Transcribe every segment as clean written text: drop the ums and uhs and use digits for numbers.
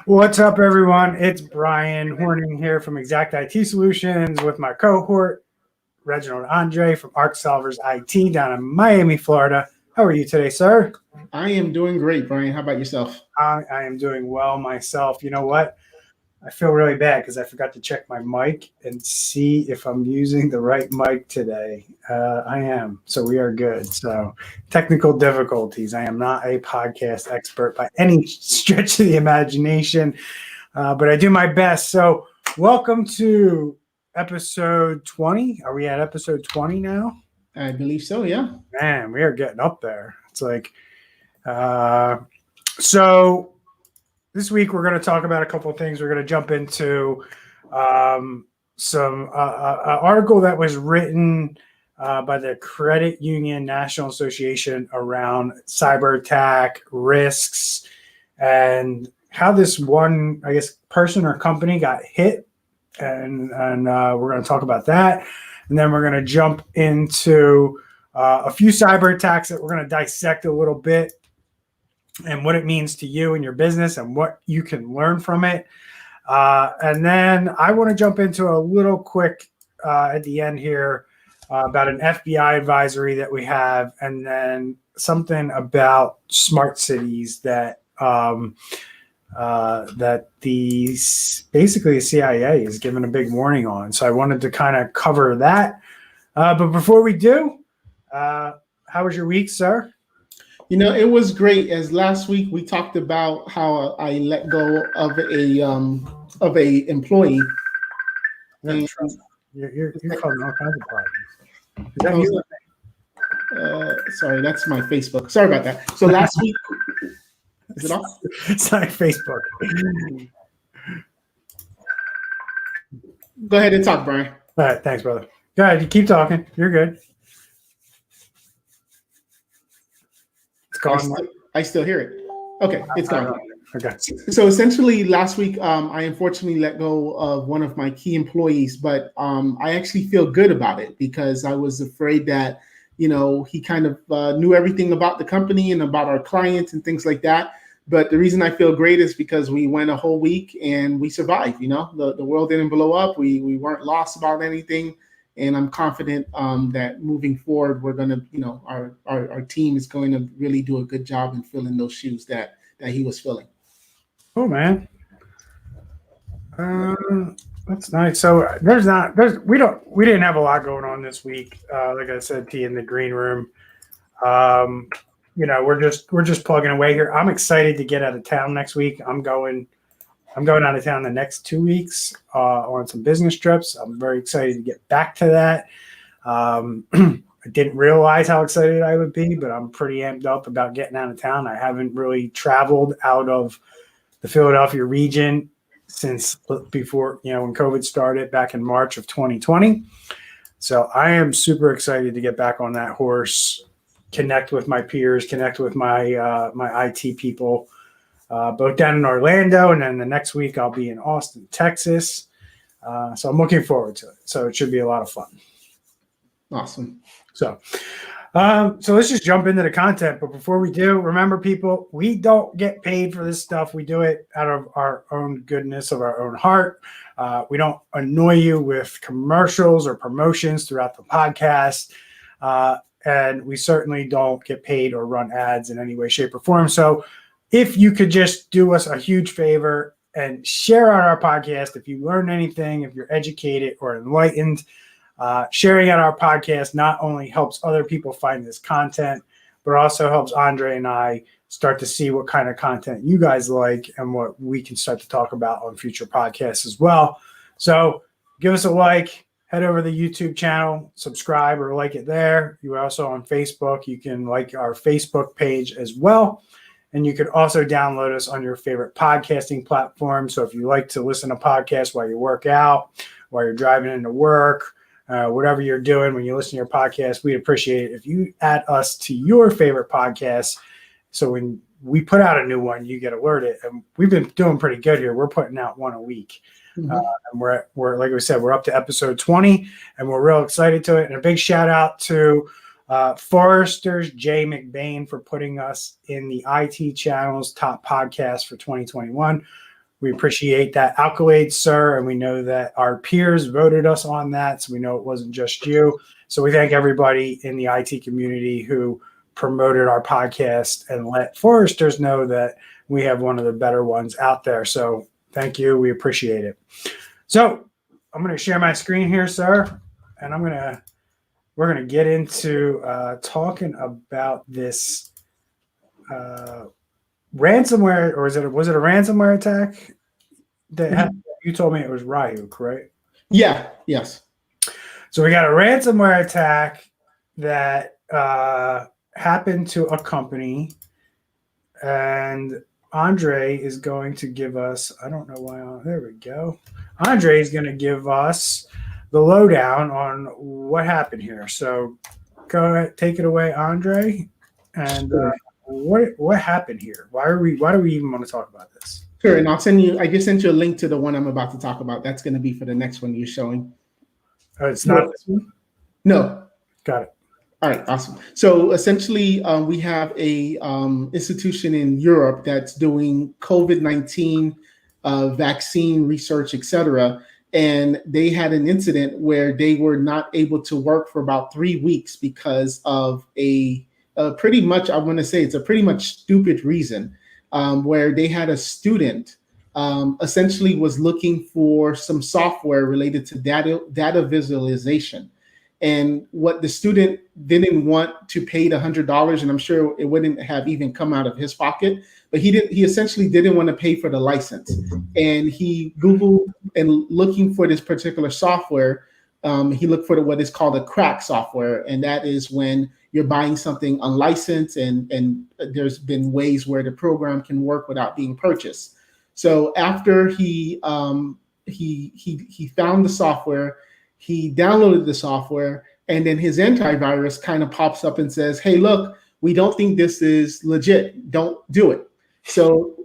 What's up, everyone? It's Brian Horning here from Exact IT Solutions with my cohort, Reginald Andre from Arc Solvers IT down in Miami, Florida. How are you today, sir? I am doing great, Brian. How about yourself? I am doing well myself. You know what? I feel really bad because I forgot to check my mic and see if I'm using the right mic today. I am. So we are good. So technical difficulties. I am not a podcast expert by any stretch of the imagination, but I do my best. So welcome to episode 20. Are we at episode 20 now? I believe so, yeah. Man, we are getting up there. It's like, so this week we're going to talk about a couple of things. We're going to jump into some article that was written by the Credit Union National Association around cyber attack risks and how this one, I guess, person or company got hit. And we're going to talk about that. And then we're going to jump into a few cyber attacks that we're going to dissect a little bit and what it means to you and your business and what you can learn from it. And then I want to jump into a little quick at the end here about an FBI advisory that we have, and then something about smart cities that basically the CIA is giving a big warning on. So I wanted to kind of cover that. But before we do, how was your week, sir? You know, it was great. As last week we talked about how I let go of a employee. You're causing all kinds of problems. Is that you? Sorry, that's my Facebook. Sorry about that. So last week, is it off? It's not Facebook. Go ahead and talk, Brian. All right, thanks, brother. Go ahead, you keep talking. You're good. It's gone. I still hear it. Okay, it's gone. Okay. So essentially, last week, I unfortunately let go of one of my key employees, but I actually feel good about it because I was afraid that, you know, he kind of knew everything about the company and about our clients and things like that. But the reason I feel great is because we went a whole week and we survived. You know, the world didn't blow up. We weren't lost about anything. And I'm confident that moving forward, we're going to, you know, our team is going to really do a good job in filling those shoes that he was filling. Oh, man. That's nice. So we didn't have a lot going on this week. Like I said to you in the green room, you know, we're just plugging away here. I'm excited to get out of town next week. I'm going out of town the next 2 weeks on some business trips. I'm very excited to get back to that. I didn't realize how excited I would be, but I'm pretty amped up about getting out of town. I haven't really traveled out of the Philadelphia region since before, you know, when COVID started back in March of 2020. So I am super excited to get back on that horse, connect with my peers, connect with my my IT people, both down in Orlando, and then the next week I'll be in Austin, Texas. So I'm looking forward to it. So it should be a lot of fun. Awesome. So let's just jump into the content. But before we do, remember, people, we don't get paid for this stuff. We do it out of our own goodness of our own heart. We don't annoy you with commercials or promotions throughout the podcast. And we certainly don't get paid or run ads in any way, shape, or form. So if you could just do us a huge favor and share out our podcast, if you learn anything, if you're educated or enlightened, sharing out our podcast not only helps other people find this content, but also helps Andre and I start to see what kind of content you guys like and what we can start to talk about on future podcasts as well. So give us a like, head over to the YouTube channel, subscribe or like it there. You're also on Facebook. You can like our Facebook page as well. And you can also download us on your favorite podcasting platform. So if you like to listen to podcasts while you work out, while you're driving into work, whatever you're doing when you listen to your podcast, we'd appreciate it if you add us to your favorite podcast. So when we put out a new one, you get alerted. And we've been doing pretty good here. We're putting out one a week. Mm-hmm. And we're like we said, we're up to episode 20, and we're real excited to it. And a big shout out to Forrester's Jay McBain for putting us in the IT Channel's top podcast for 2021. We appreciate that accolade, sir, and we know that our peers voted us on that, so we know it wasn't just you. So we thank everybody in the IT community who promoted our podcast and let foresters know that we have one of the better ones out there. So thank you. We appreciate it. So I'm going to share my screen here, sir, and we're going to get into talking about this ransomware, or was it a ransomware attack that happened? You told me it was Ryu, correct? Yeah. Yes. So we got a ransomware attack that happened to a company, and Andre is going to give us, I don't know why, there we go. Andre is going to give us the lowdown on what happened here. So go ahead, take it away, Andre. And what happened here? Why do we even want to talk about this? Sure, and I just sent you a link to the one I'm about to talk about. That's going to be for the next one you're showing. Oh, it's not this one? No. Got it. All right, awesome. So essentially, we have a institution in Europe that's doing COVID-19 vaccine research, et cetera. And they had an incident where they were not able to work for about 3 weeks because of a pretty much, I want to say it's a pretty much stupid reason, where they had a student essentially was looking for some software related to data visualization. And what the student didn't want to pay the $100, and I'm sure it wouldn't have even come out of his pocket, but he essentially didn't want to pay for the license. And he Googled and looking for this particular software, he looked for what is called a crack software. And that is when you're buying something unlicensed and there's been ways where the program can work without being purchased. So after he found the software, he downloaded the software, and then his antivirus kind of pops up and says, hey, look, we don't think this is legit. Don't do it. So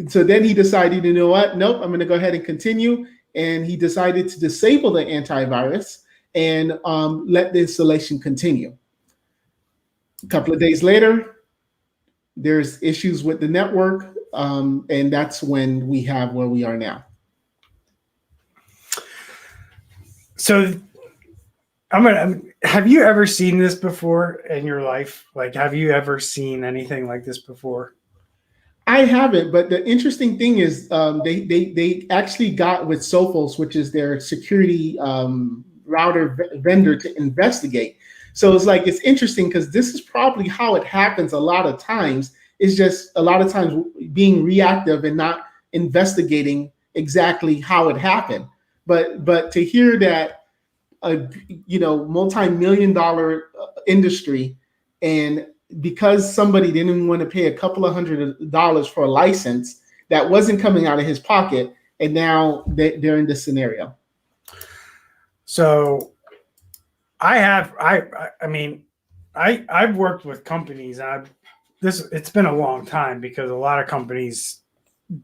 so then he decided, you know what? Nope, I'm going to go ahead and continue. And he decided to disable the antivirus and let the installation continue. A couple of days later, there's issues with the network, and that's when we have where we are now. So have you ever seen this before in your life? Like, have you ever seen anything like this before? I haven't, but the interesting thing is they actually got with Sophos, which is their security router vendor, to investigate. So it's interesting because this is probably how it happens a lot of times. It's just a lot of times being reactive and not investigating exactly how it happened. But to hear that a multi-million-dollar industry, and because somebody didn't want to pay a couple of $100s for a license that wasn't coming out of his pocket, and now they're in this scenario. So I've worked with companies, and it's been a long time because a lot of companies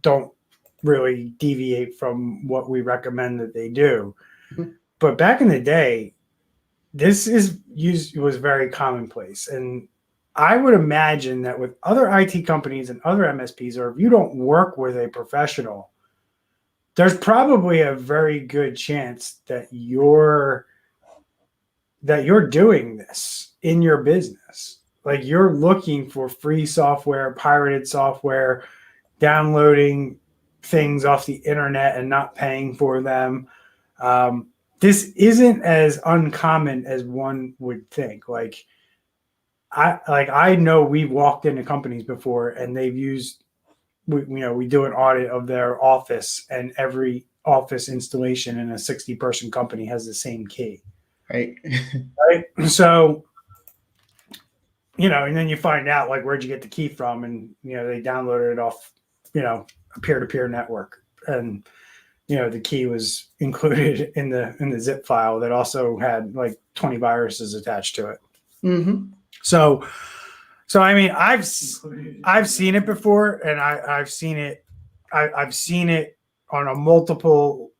don't really deviate from what we recommend that they do. Mm-hmm. But back in the day, this was very commonplace. And I would imagine that with other IT companies and other MSPs, or if you don't work with a professional, there's probably a very good chance that you're doing this in your business. Like, you're looking for free software, pirated software, downloading things off the internet and not paying for them. This isn't as uncommon as one would think. I know we've walked into companies before and they've used, we do an audit of their office, and every office installation in a 60-person company has the same key. Right. Right. So, and then you find out, like, where'd you get the key from? And, they downloaded it off, a peer-to-peer network. And, the key was included in the zip file that also had like 20 viruses attached to it. Mm-hmm. So I mean, I've seen it before, and I've seen it on a multiple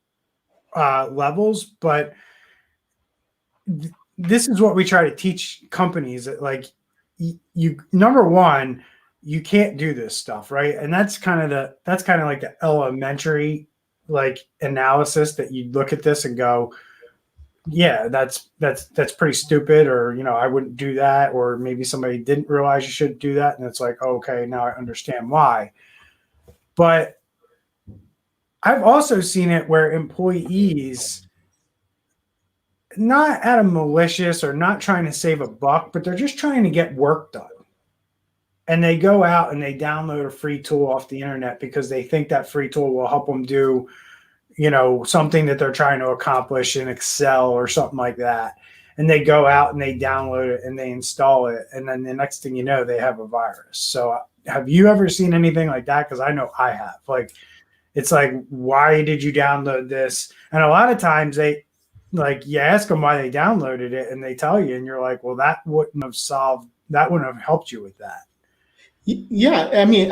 levels. But this is what we try to teach companies: that, like, you number one, you can't do this stuff, right? And that's kind of like the elementary like analysis that you look at this and go, yeah, that's pretty stupid, or I wouldn't do that, or maybe somebody didn't realize you shouldn't do that, and it's like, okay, now I understand why. But I've also seen it where employees, not out of malicious or not trying to save a buck, but they're just trying to get work done. And they go out and they download a free tool off the internet because they think that free tool will help them do, something that they're trying to accomplish in Excel or something like that. And they go out and they download it and they install it. And then the next thing you know, they have a virus. So have you ever seen anything like that? Because I know I have. Like, it's like, why did you download this? And a lot of times you ask them why they downloaded it and they tell you, and you're like, well, that wouldn't have helped you with that. Yeah, I mean,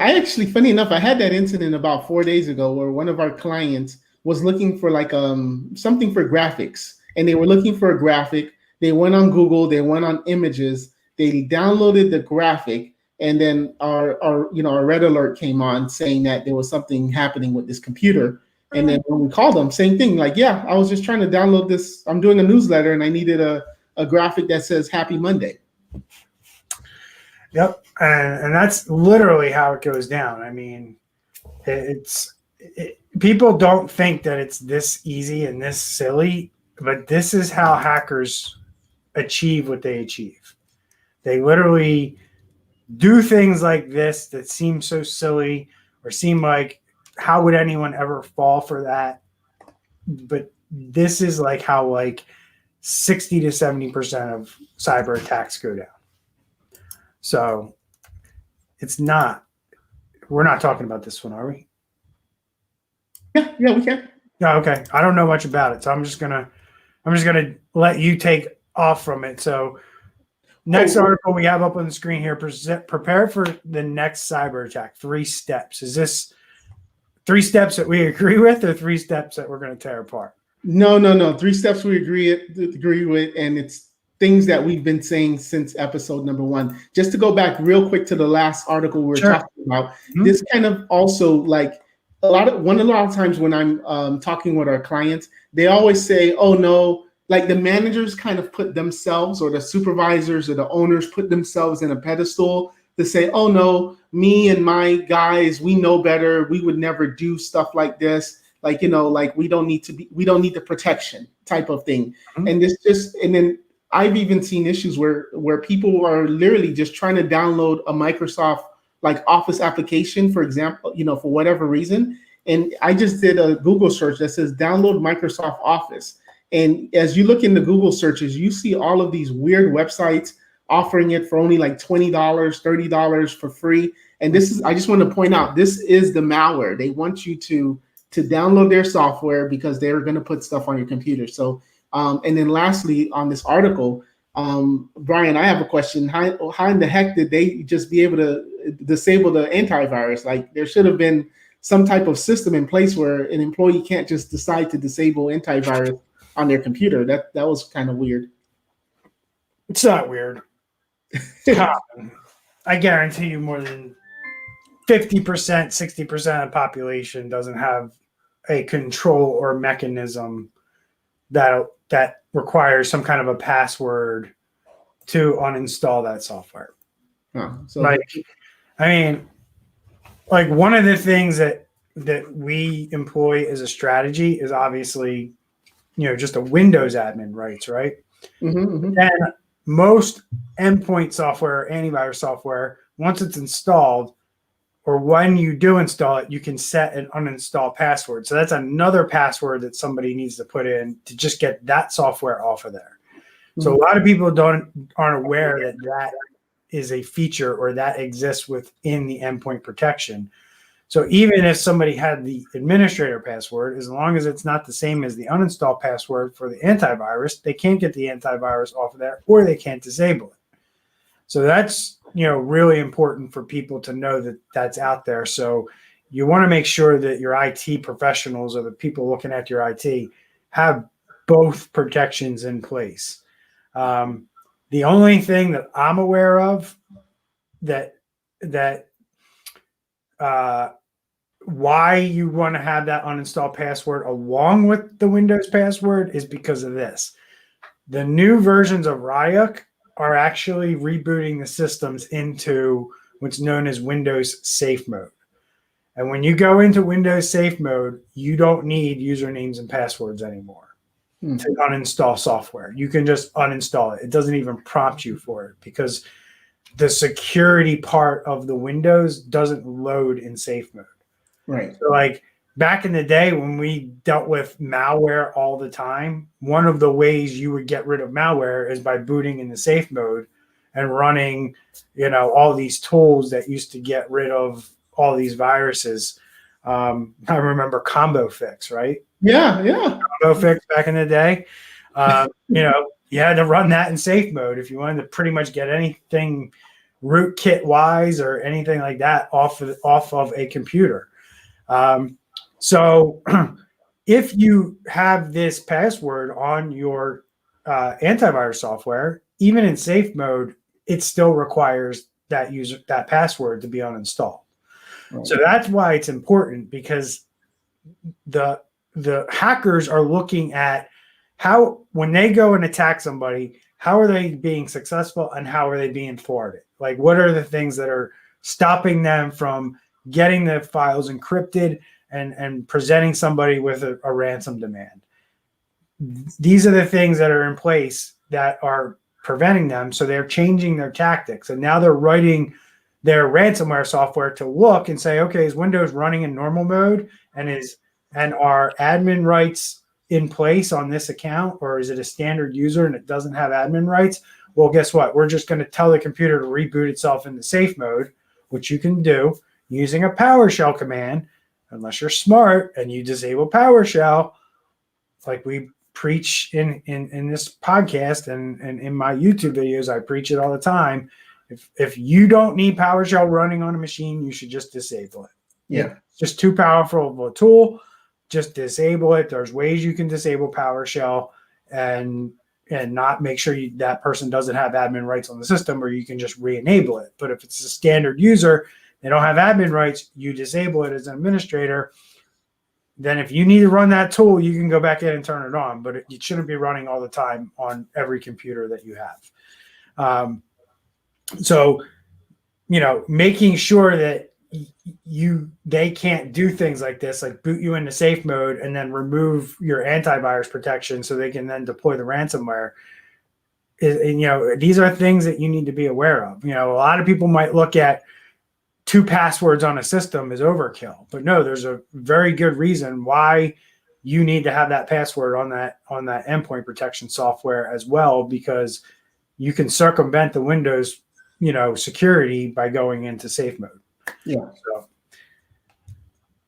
funny enough, I had that incident about 4 days ago where one of our clients was looking for like something for graphics, and they were looking for a graphic. They went on Google, they went on images, they downloaded the graphic, and then our red alert came on saying that there was something happening with this computer. And then when we called them, same thing, like, yeah, I was just trying to download this. I'm doing a newsletter and I needed a graphic that says Happy Monday. Yep. And that's literally how it goes down. I mean, people don't think that it's this easy and this silly, but this is how hackers achieve what they achieve. They literally do things like this that seem so silly or seem like, how would anyone ever fall for that? But this is like how like 60 to 70% of cyber attacks go down. So we're not talking about this one, are we? Yeah, we can. Yeah, okay. I don't know much about it, so I'm just gonna let you take off from it. So next article we have up on the screen here, prepare for the next cyber attack. 3 steps. Is this 3 steps that we agree with, or 3 steps that we're going to tear apart? No. 3 steps we agree with, and it's things that we've been saying since episode number 1. Just to go back real quick to the last article we were talking about, this kind of also like a lot of times when I'm talking with our clients, they always say, oh no, like the managers kind of put themselves, or the supervisors or the owners put themselves in a pedestal to say, oh no, me and my guys, we know better. We would never do stuff like this. Like, like we don't need the protection type of thing. And then I've even seen issues where people are literally just trying to download a Microsoft like Office application, for example, for whatever reason. And I just did a Google search that says download Microsoft Office. And as you look into Google searches, you see all of these weird websites offering it for only like $20, $30 for free. And I just want to point out, this is the malware. They want you to download their software because they're going to put stuff on your computer. So, and then lastly, on this article, Brian, I have a question. How in the heck did they just be able to disable the antivirus? Like, there should have been some type of system in place where an employee can't just decide to disable antivirus on their computer. That was kind of weird. It's not weird. It's common. I guarantee you more than 50%, 60% of the population doesn't have a control or mechanism that requires some kind of a password to uninstall that software. One of the things that we employ as a strategy is obviously, just a Windows admin rights, right? And most endpoint software, antivirus software, once it's installed, or when you do install it, you can set an uninstall password. So that's another password that somebody needs to put in to just get that software off of there. So a lot of people aren't aware that is a feature or that exists within the endpoint protection. So even if somebody had the administrator password, as long as it's not the same as the uninstall password for the antivirus, they can't get the antivirus off of there, or they can't disable it. So that's really important for people to know that that's out there. So you want to make sure that your IT professionals, or the people looking at your IT, have both protections in place. The only thing that I'm aware of that why you want to have that uninstall password along with the Windows password is because of this. The new versions of Ryuk are actually rebooting the systems into what's known as Windows Safe Mode. And when you go into Windows Safe Mode, you don't need usernames and passwords anymore to uninstall software. You can just uninstall it. It doesn't even prompt you for it because the security part of the Windows doesn't load in Safe Mode. Right. So like back in the day when we dealt with malware all the time, one of the ways you would get rid of malware is by booting in the Safe Mode and running, all these tools that used to get rid of all these viruses. I remember Combo Fix, right? Yeah. Combo Fix back in the day. You had to run that in Safe Mode if you wanted to pretty much get anything rootkit wise or anything like that off of a computer. So if you have this password on your antivirus software, even in Safe Mode, it still requires that password to be uninstalled. Right. So that's why it's important, because the hackers are looking at how, when they go and attack somebody, how are they being successful and how are they being thwarted? Like, what are the things that are stopping them from getting the files encrypted and presenting somebody with a ransom demand? These are the things that are in place that are preventing them. So they're changing their tactics, and now they're writing their ransomware software to look and say, okay, is Windows running in normal mode, and are admin rights in place on this account, or is it a standard user and it doesn't have admin rights? Well, guess what? We're just going to tell the computer to reboot itself into safe mode, which you can do using a PowerShell command, unless you're smart and you disable PowerShell, like we preach in this podcast and in my YouTube videos. I preach it all the time. If you don't need PowerShell running on a machine, you should just disable it. Yeah. It's just too powerful of a tool. Just disable it. There's ways you can disable PowerShell and not make sure that person doesn't have admin rights on the system, or you can just re-enable it. But if it's a standard user, they don't have admin rights, you disable it as an administrator. Then if you need to run that tool, you can go back in and turn it on, but it shouldn't be running all the time on every computer that you have. So, making sure that they can't do things like this, like boot you into safe mode and then remove your antivirus protection so they can then deploy the ransomware. These are things that you need to be aware of. A lot of people might look at 2 passwords on a system as overkill, but no, there's a very good reason why you need to have that password on that endpoint protection software as well, because you can circumvent the Windows security by going into safe mode. Yeah. So,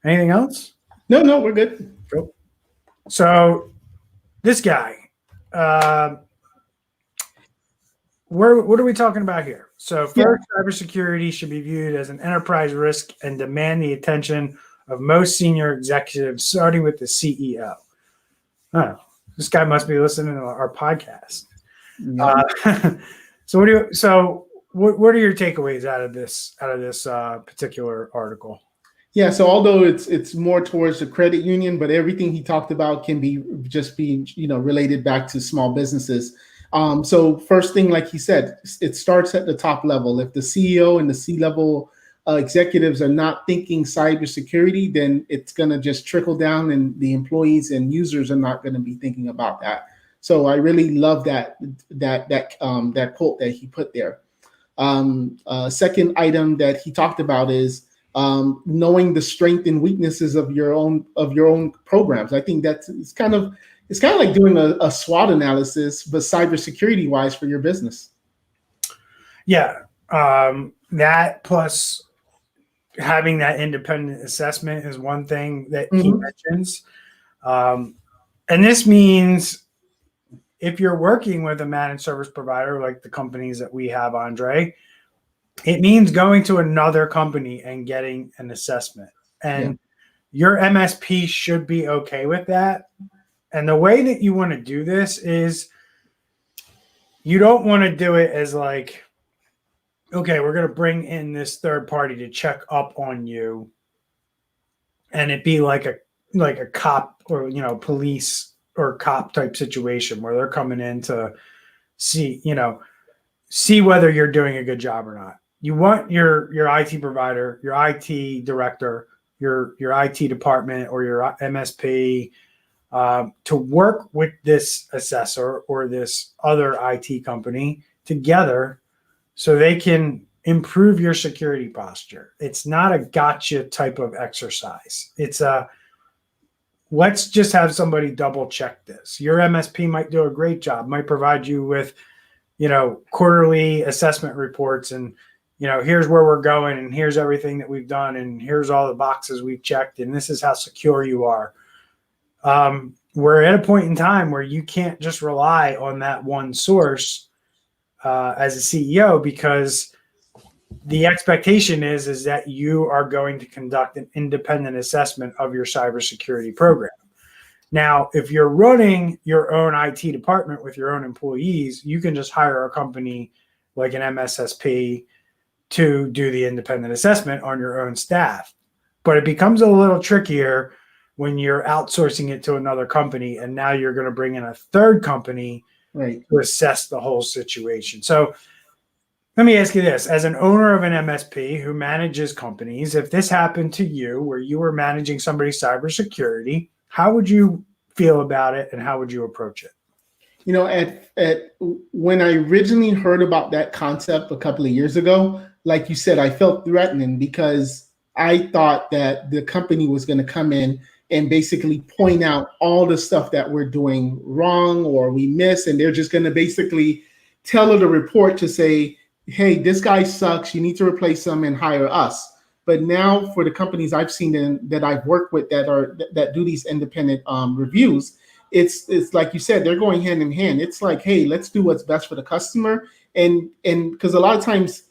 anything else? No, we're good. Cool. So this guy, what are we talking about here? So first, cybersecurity should be viewed as an enterprise risk and demand the attention of most senior executives, starting with the CEO. Oh, this guy must be listening to our podcast. Yeah. So what are your takeaways out of this particular article? Yeah, so although it's more towards the credit union, but everything he talked about can be related back to small businesses. So first thing, like he said, it starts at the top level. If the CEO and the C-level executives are not thinking cybersecurity, then it's going to just trickle down, and the employees and users are not going to be thinking about that. So I really love that quote that he put there. Second item that he talked about is knowing the strength and weaknesses of your own programs. I think it's kind of like doing a SWOT analysis, but cybersecurity wise for your business. Yeah, that plus having that independent assessment is one thing that he mentions, and this means if you're working with a managed service provider like the companies that we have, Andre, it means going to another company and getting an assessment. And your MSP should be okay with that. And the way that you want to do this is you don't want to do it as like okay, we're going to bring in this third party to check up on you, and it be like a cop or police or cop type situation where they're coming in to see whether you're doing a good job or not. You want your IT provider, your IT director, your IT department, or your MSP to work with this assessor or this other IT company together so they can improve your security posture. It's not a gotcha type of exercise. It's a let's just have somebody double check this. Your MSP might do a great job, might provide you with quarterly assessment reports and here's where we're going and here's everything that we've done and here's all the boxes we've checked and this is how secure you are. We're at a point in time where you can't just rely on that one source as a CEO, because the expectation is that you are going to conduct an independent assessment of your cybersecurity program. Now, if you're running your own IT department with your own employees, you can just hire a company like an MSSP to do the independent assessment on your own staff. But it becomes a little trickier when you're outsourcing it to another company, and now you're going to bring in a third company to assess the whole situation. So let me ask you this. As an owner of an MSP who manages companies, if this happened to you where you were managing somebody's cybersecurity, how would you feel about it and how would you approach it? At when I originally heard about that concept a couple of years ago, like you said, I felt threatening because I thought that the company was going to come in and basically point out all the stuff that we're doing wrong or we miss, and they're just going to basically tell it a report to say, hey, this guy sucks, you need to replace him and hire us. But now for the companies I've seen that I've worked with that do these independent reviews, it's like you said, they're going hand in hand. It's like, hey, let's do what's best for the customer. And because a lot of times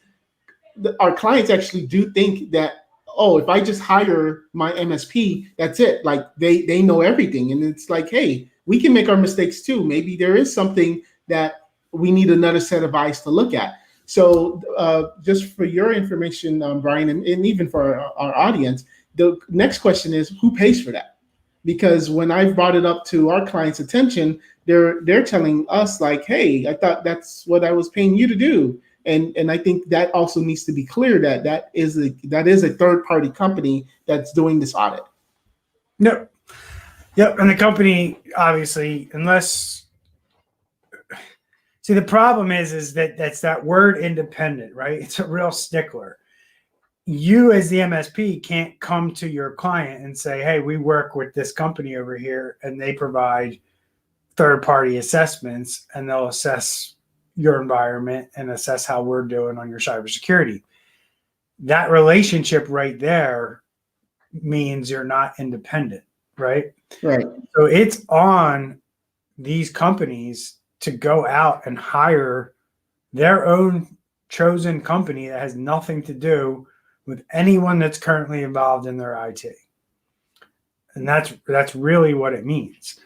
our clients actually do think that, oh, if I just hire my MSP, that's it. Like they know everything. And it's like, hey, we can make our mistakes too. Maybe there is something that we need another set of eyes to look at. So just for your information, Brian, and even for our audience, the next question is, who pays for that? Because when I've brought it up to our clients' attention, they're telling us like, hey, I thought that's what I was paying you to do. And I think that also needs to be clear that is a third-party company that's doing this audit. No. Yep. And the company, obviously, unless see, the problem is that that's that word independent, right? It's a real stickler. You as the MSP can't come to your client and say, hey, we work with this company over here and they provide third-party assessments and they'll assess your environment and assess how we're doing on your cybersecurity. That relationship right there means you're not independent, right? Right. So it's on these companies to go out and hire their own chosen company that has nothing to do with anyone that's currently involved in their IT. And that's really what it means.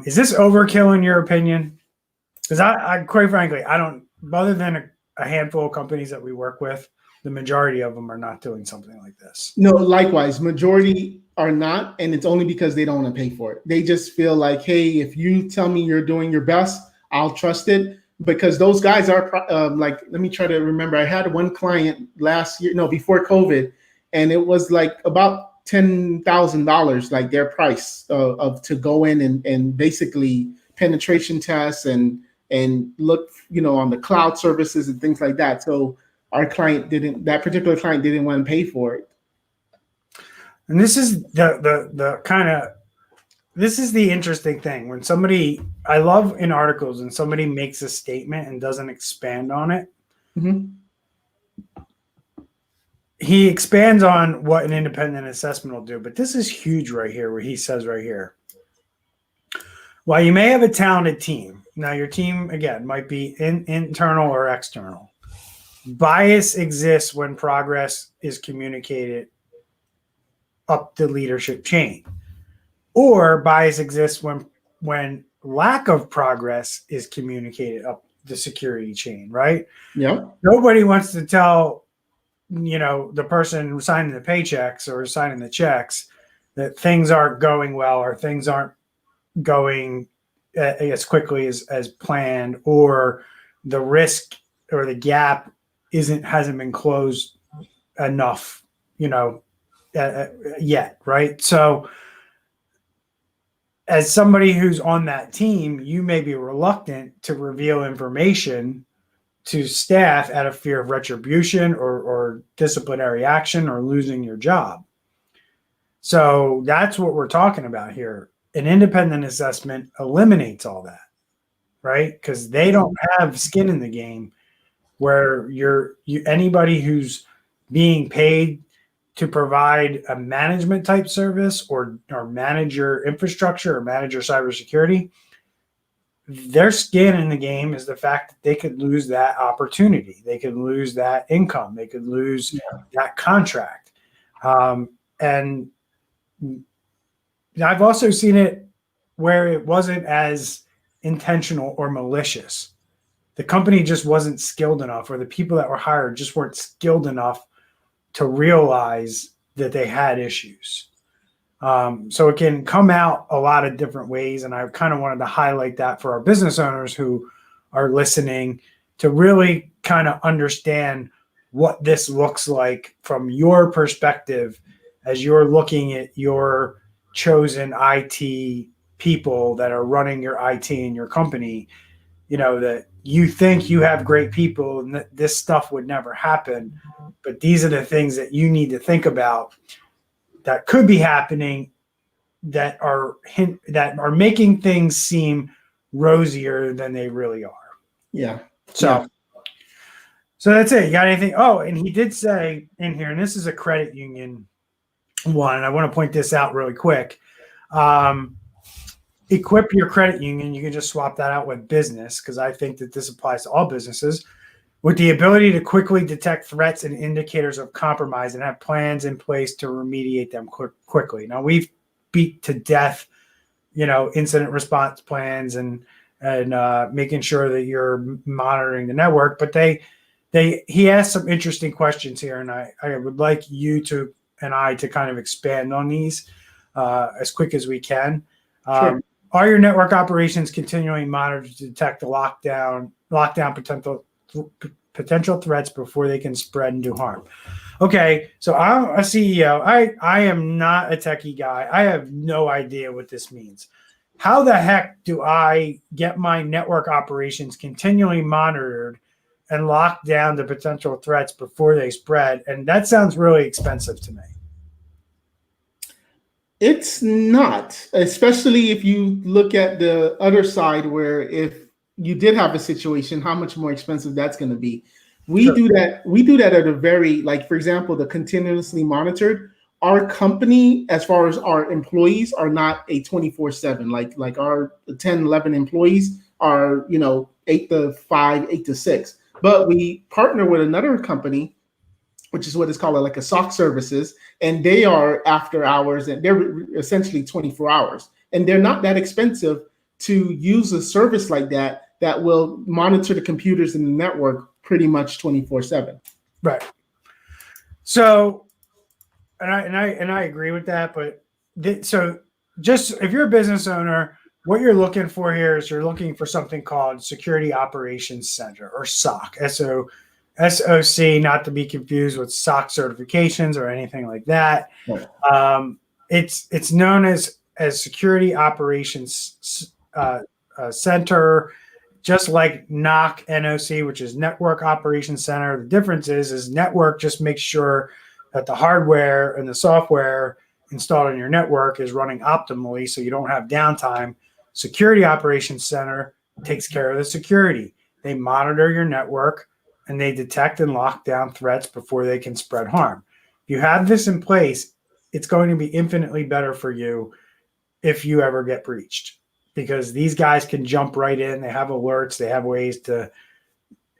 Is this overkill in your opinion? Because I quite frankly, I don't, other than a handful of companies that we work with, the majority of them are not doing something like this. No, likewise, majority are not, and it's only because they don't want to pay for it. They just feel like, hey, if you tell me you're doing your best, I'll trust it. Because those guys are like, let me try to remember. I had one client before COVID, and it was like about $10,000, like their price of to go in and basically penetration tests and look, on the cloud services and things like that. So that particular client didn't want to pay for it. And this is this is the interesting thing. When I love in articles and somebody makes a statement and doesn't expand on it. Mm-hmm. He expands on what an independent assessment will do, but this is huge right here, where he says right here, while you may have a talented team, now your team, again, might be internal or external. Bias exists when progress is communicated up the leadership chain, or bias exists when lack of progress is communicated up the security chain, right? Yeah. Nobody wants to tell, the person signing the paychecks or signing the checks that things aren't going well or things aren't going as quickly as planned, or the risk or the gap hasn't been closed enough, yet, right? So as somebody who's on that team, you may be reluctant to reveal information to staff out of fear of retribution or disciplinary action or losing your job. So that's what we're talking about here. An independent assessment eliminates all that, right? Because they don't have skin in the game where anybody who's being paid to provide a management type service or manage your infrastructure or manage your cybersecurity, their skin in the game is the fact that they could lose that opportunity. They could lose that income. They could lose that contract. And I've also seen it where it wasn't as intentional or malicious. The company just wasn't skilled enough, or the people that were hired just weren't skilled enough to realize that they had issues. So it can come out a lot of different ways. And I kind of wanted to highlight that for our business owners who are listening to really kind of understand what this looks like from your perspective as you're looking at your chosen IT people that are running your IT in your company, that you think you have great people and that this stuff would never happen. But these are the things that you need to think about that could be happening that are making things seem rosier than they really are. Yeah. So that's it. You got anything? Oh, and he did say in here, and this is a credit union one, and I want to point this out really quick. Equip your credit union. You can just swap that out with business, because I think that this applies to all businesses, with the ability to quickly detect threats and indicators of compromise and have plans in place to remediate them quickly. Now, we've beat to death, incident response plans and making sure that you're monitoring the network. But he asked some interesting questions here, and I would like you and I to kind of expand on these as quick as we can. Sure. Are your network operations continually monitored to detect the lockdown potential threats before they can spread and do harm? Okay, so I'm a CEO. I am not a techie guy. I have no idea what this means. How the heck do I get my network operations continually monitored and lock down the potential threats before they spread? And that sounds really expensive to me. It's not, especially if you look at the other side, where if you did have a situation, how much more expensive that's going to be. We do that at a very, like, for example, the continuously monitored. Our company, as far as our employees, are not a 24/7. Like our 10, 11 employees are, 8 to 5, 8 to 6. But we partner with another company, which is what is called like a SOC services, and they are after hours, and they're essentially 24 hours. And they're not that expensive to use a service like that will monitor the computers in the network pretty much 24/7. Right. So, and I agree with that. But so just if you're a business owner, what you're looking for here is you're looking for something called Security Operations Center, or SOC, SOC, not to be confused with SOC certifications or anything like that. Right. It's known as Security Operations Center, just like NOC, which is Network Operations Center. The difference is network just makes sure that the hardware and the software installed on your network is running optimally so you don't have downtime. Security Operations Center takes care of the security. They monitor your network and they detect and lock down threats before they can spread harm. If you have this in place, it's going to be infinitely better for you if you ever get breached, because these guys can jump right in. They have alerts. They have ways to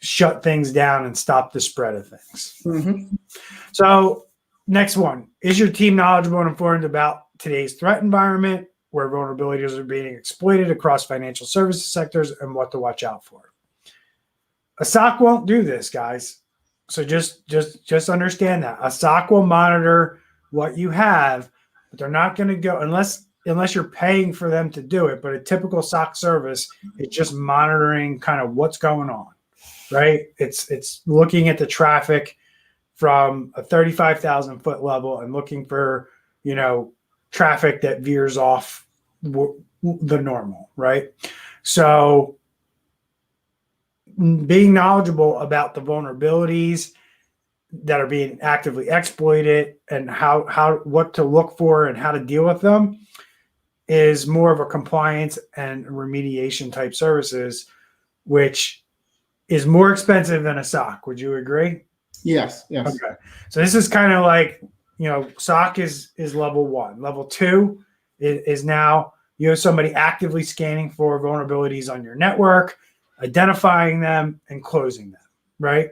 shut things down and stop the spread of things. Mm-hmm. So next one, is your team knowledgeable and informed about today's threat environment, where vulnerabilities are being exploited across financial services sectors, and what to watch out for? A SOC won't do this, guys. So just understand that a SOC will monitor what you have, but they're not going to go unless you're paying for them to do it. But a typical SOC service is just monitoring kind of what's going on, right? It's looking at the traffic from a 35,000 foot level and looking for, traffic that veers off the normal, right? So being knowledgeable about the vulnerabilities that are being actively exploited and what to look for and how to deal with them is more of a compliance and remediation type services, which is more expensive than a SOC. Would you agree? Yes. Okay. So this is kind of like, SOC is level 1. Level 2 is now you have somebody actively scanning for vulnerabilities on your network, identifying them and closing them, right?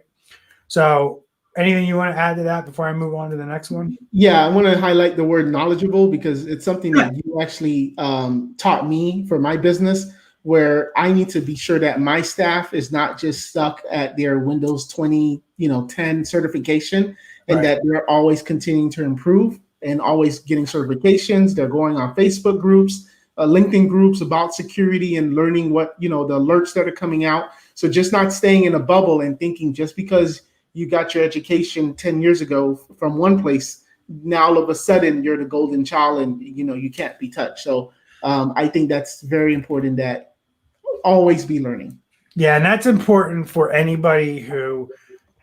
So anything you want to add to that before I move on to the next one? Yeah, I want to highlight the word knowledgeable because it's something that you actually taught me for my business, where I need to be sure that my staff is not just stuck at their Windows 10 certification, and that they're always continuing to improve and always getting certifications. They're going on Facebook groups, LinkedIn groups about security and learning what, the alerts that are coming out. So just not staying in a bubble and thinking just because you got your education 10 years ago from one place, now all of a sudden you're the golden child and, you can't be touched. So I think that's very important, that always be learning. Yeah, and that's important for anybody who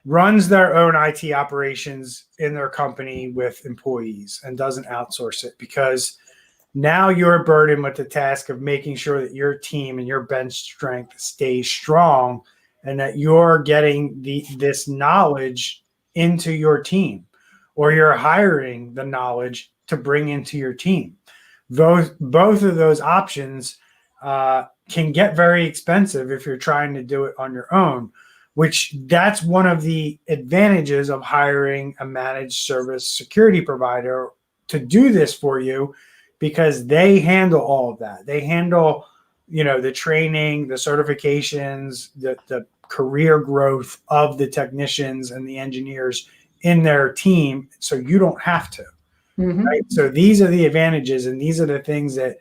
runs their own IT operations in their company with employees and doesn't outsource it, because now you're burdened with the task of making sure that your team and your bench strength stays strong and that you're getting this knowledge into your team, or you're hiring the knowledge to bring into your team. Both of those options can get very expensive if you're trying to do it on your own, which that's one of the advantages of hiring a managed service security provider to do this for you, because they handle all of that. They handle, the training, the certifications, the career growth of the technicians and the engineers in their team. So you don't have to, right? So these are the advantages, and these are the things that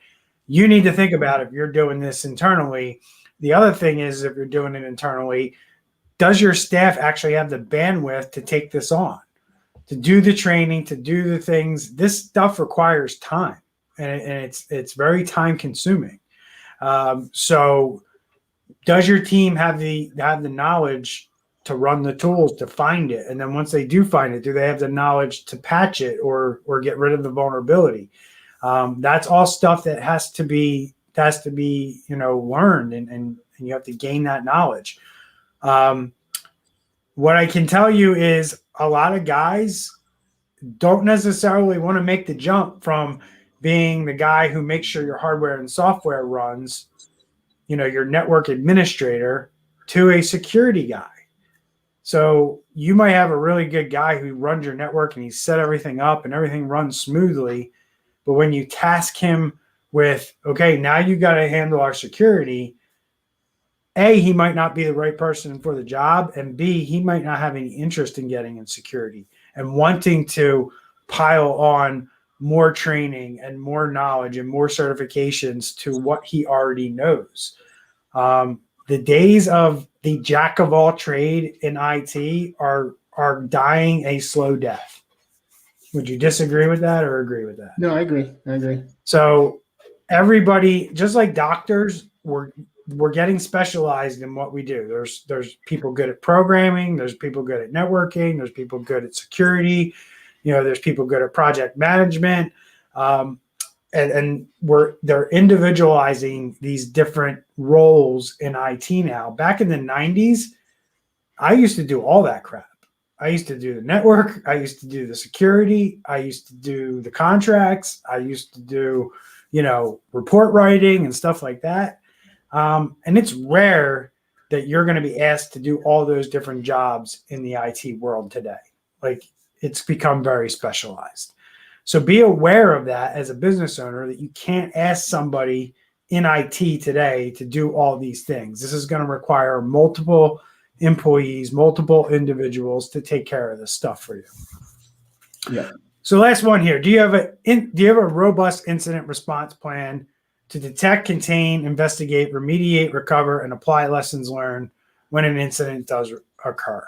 you need to think about if you're doing this internally. The other thing is, if you're doing it internally, does your staff actually have the bandwidth to take this on, to do the training, to do the things? This stuff requires time, and it's very time consuming. So does your team have the knowledge to run the tools to find it? And then once they do find it, do they have the knowledge to patch it or get rid of the vulnerability? That's all stuff that has to be learned, and you have to gain that knowledge. What I can tell you is a lot of guys don't necessarily want to make the jump from being the guy who makes sure your hardware and software runs, your network administrator, to a security guy. So you might have a really good guy who runs your network and he's set everything up and everything runs smoothly. But when you task him with, okay, now you got to handle our security, A, he might not be the right person for the job, and B, he might not have any interest in getting in security and wanting to pile on more training and more knowledge and more certifications to what he already knows. The days of the jack of all trade in IT are dying a slow death. Would you disagree with that or agree with that? No, I agree. So everybody, just like doctors, we're getting specialized in what we do. There's people good at programming. There's people good at networking. There's people good at security. There's people good at project management. And they're individualizing these different roles in IT now. Back in the 90s, I used to do all that crap. I used to do the network. I used to do the security. I used to do the contracts. I used to do, report writing and stuff like that. And it's rare that you're going to be asked to do all those different jobs in the IT world today. Like, it's become very specialized. So be aware of that as a business owner, that you can't ask somebody in IT today to do all these things. This is going to require multiple employees, multiple individuals to take care of this stuff for you. Yeah. So last one here. Do you have a robust incident response plan to detect, contain, investigate, remediate, recover, and apply lessons learned when an incident does occur?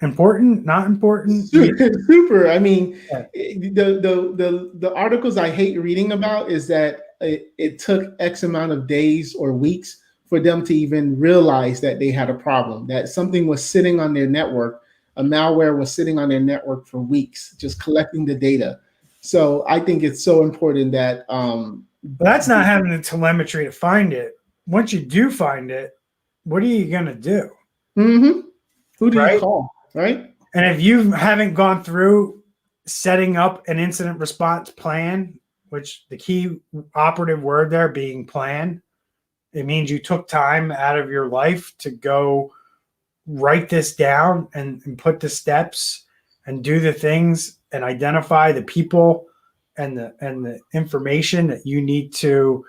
Important? Not important? Super. I mean, Yeah. the articles I hate reading about is that it took X amount of days or weeks for them to even realize that they had a problem, that something was sitting on their network, a malware was sitting on their network for weeks, just collecting the data. So I think it's so important that that's not having the telemetry to find it. Once you do find it, what are you going to do? Mm-hmm. Who do Right? you call? Right. And if you haven't gone through setting up an incident response plan, which the key operative word there being plan, it means you took time out of your life to go write this down and put the steps and do the things and identify the people and the information that you need to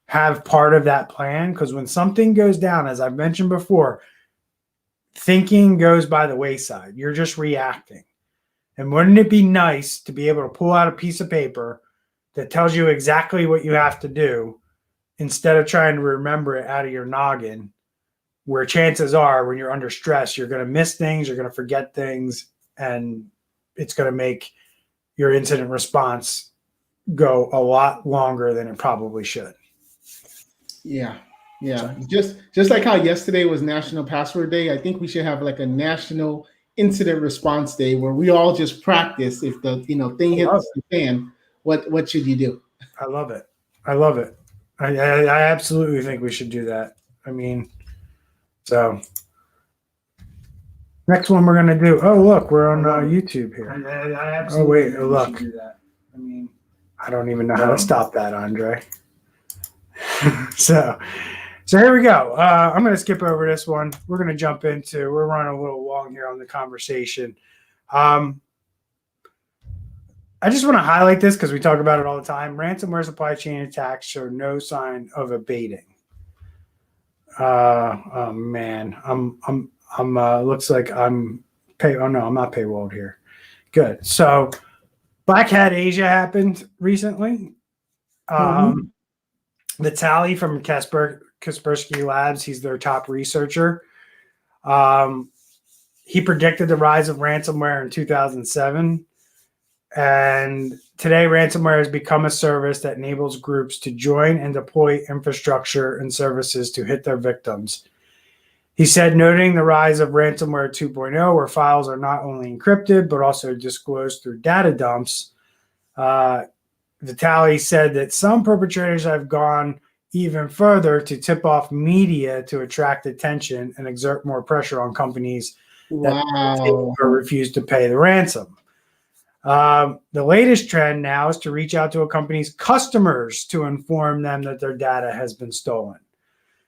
have part of that plan. Because when something goes down, as I've mentioned before, thinking goes by the wayside. You're just reacting. And wouldn't it be nice to be able to pull out a piece of paper that tells you exactly what you have to do instead of trying to remember it out of your noggin, where chances are when you're under stress, you're going to miss things, you're going to forget things, and it's going to make your incident response go a lot longer than it probably should. Yeah. Yeah. Just like how yesterday was National Password Day, I think we should have like a National Incident Response Day where we all just practice if the thing hits the fan, what should you do? I love it. I love it. I absolutely think we should do that. I mean, so next one we're gonna do. Oh, look, we're on YouTube here. I absolutely think we should do that. I mean, I don't even know how to stop that, Andre. So here we go. I'm going to skip over this one. We're going to jump into. We're running a little long here on the conversation. I just want to highlight this because we talk about it all the time. Ransomware supply chain attacks show no sign of abating. Oh man, I'm looks like I'm pay. Oh no, I'm not paywalled here. Good. So Black Hat Asia happened recently. The tally from Kaspersky Labs, he's their top researcher. He predicted the rise of ransomware in 2007. And today, ransomware has become a service that enables groups to join and deploy infrastructure and services to hit their victims. He said, noting the rise of ransomware 2.0, where files are not only encrypted, but also disclosed through data dumps. Vitali said that some perpetrators have gone even further to tip off media to attract attention and exert more pressure on companies that or refuse to pay the ransom. The latest trend now is to reach out to a company's customers to inform them that their data has been stolen.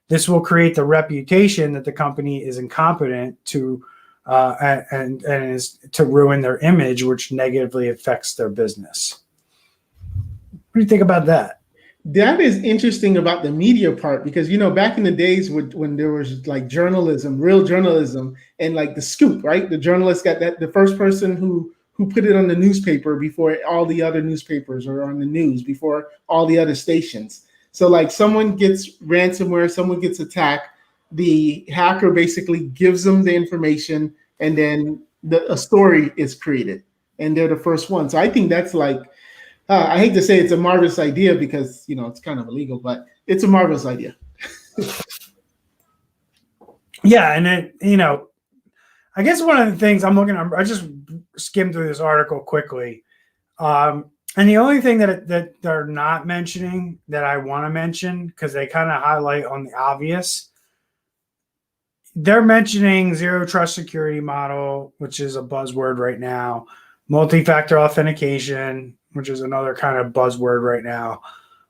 This will create the reputation that the company is incompetent to and is to ruin their image, which negatively affects their business. What do you think about that? That is interesting about the media part because, back in the days when there was like journalism, real journalism, and like the scoop, right? The journalist got the first person who put it on the newspaper before all the other newspapers or on the news before all the other stations. So like someone gets ransomware, someone gets attacked, the hacker basically gives them the information and then a story is created and they're the first one. So I think that's like, I hate to say it's a marvelous idea because, it's kind of illegal, but it's a marvelous idea. Yeah. And then, I guess one of the things I'm looking at, I just skimmed through this article quickly. And the only thing that they're not mentioning that I want to mention, because they kind of highlight on the obvious, they're mentioning zero trust security model, which is a buzzword right now, multi-factor authentication, which is another kind of buzzword right now,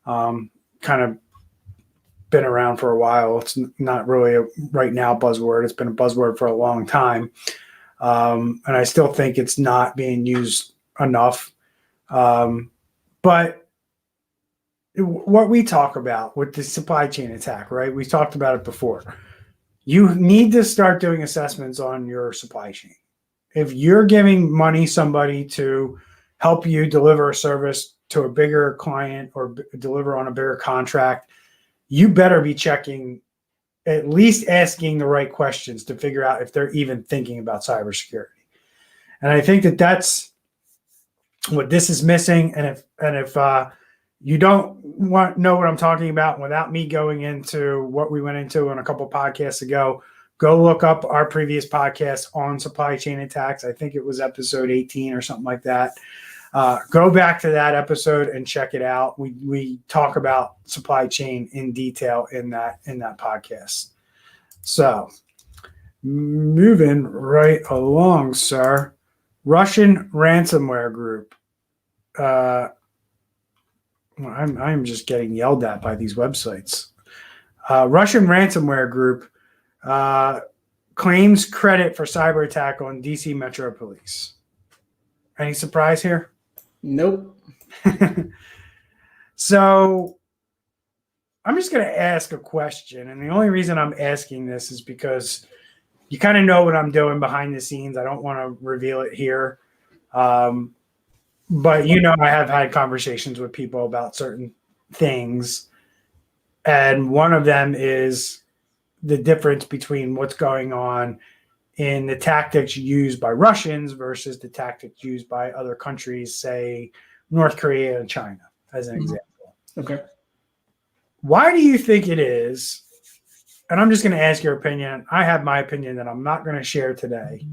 kind of been around for a while. It's not really a right now buzzword. It's been a buzzword for a long time. And I still think it's not being used enough. But what we talk about with the supply chain attack, right? We talked about it before. You need to start doing assessments on your supply chain. If you're giving money somebody to help you deliver a service to a bigger client or deliver on a bigger contract, you better be checking, at least asking the right questions to figure out if they're even thinking about cybersecurity. And I think that that's what this is missing. And if you don't know what I'm talking about without me going into what we went into on a couple podcasts ago, go look up our previous podcast on supply chain attacks. I think it was episode 18 or something like that. Go back to that episode and check it out. We talk about supply chain in detail in that podcast. So moving right along, sir. Russian ransomware group. I'm just getting yelled at by these websites. Russian ransomware group claims credit for cyber attack on DC Metro Police. Any surprise here? Nope. So I'm just going to ask a question. And the only reason I'm asking this is because you kind of know what I'm doing behind the scenes. I don't want to reveal it here. But, I have had conversations with people about certain things. And one of them is the difference between what's going on in the tactics used by Russians versus the tactics used by other countries, say North Korea and China, as an example. Okay. Why do you think it is? And I'm just going to ask your opinion. I have my opinion that I'm not going to share today.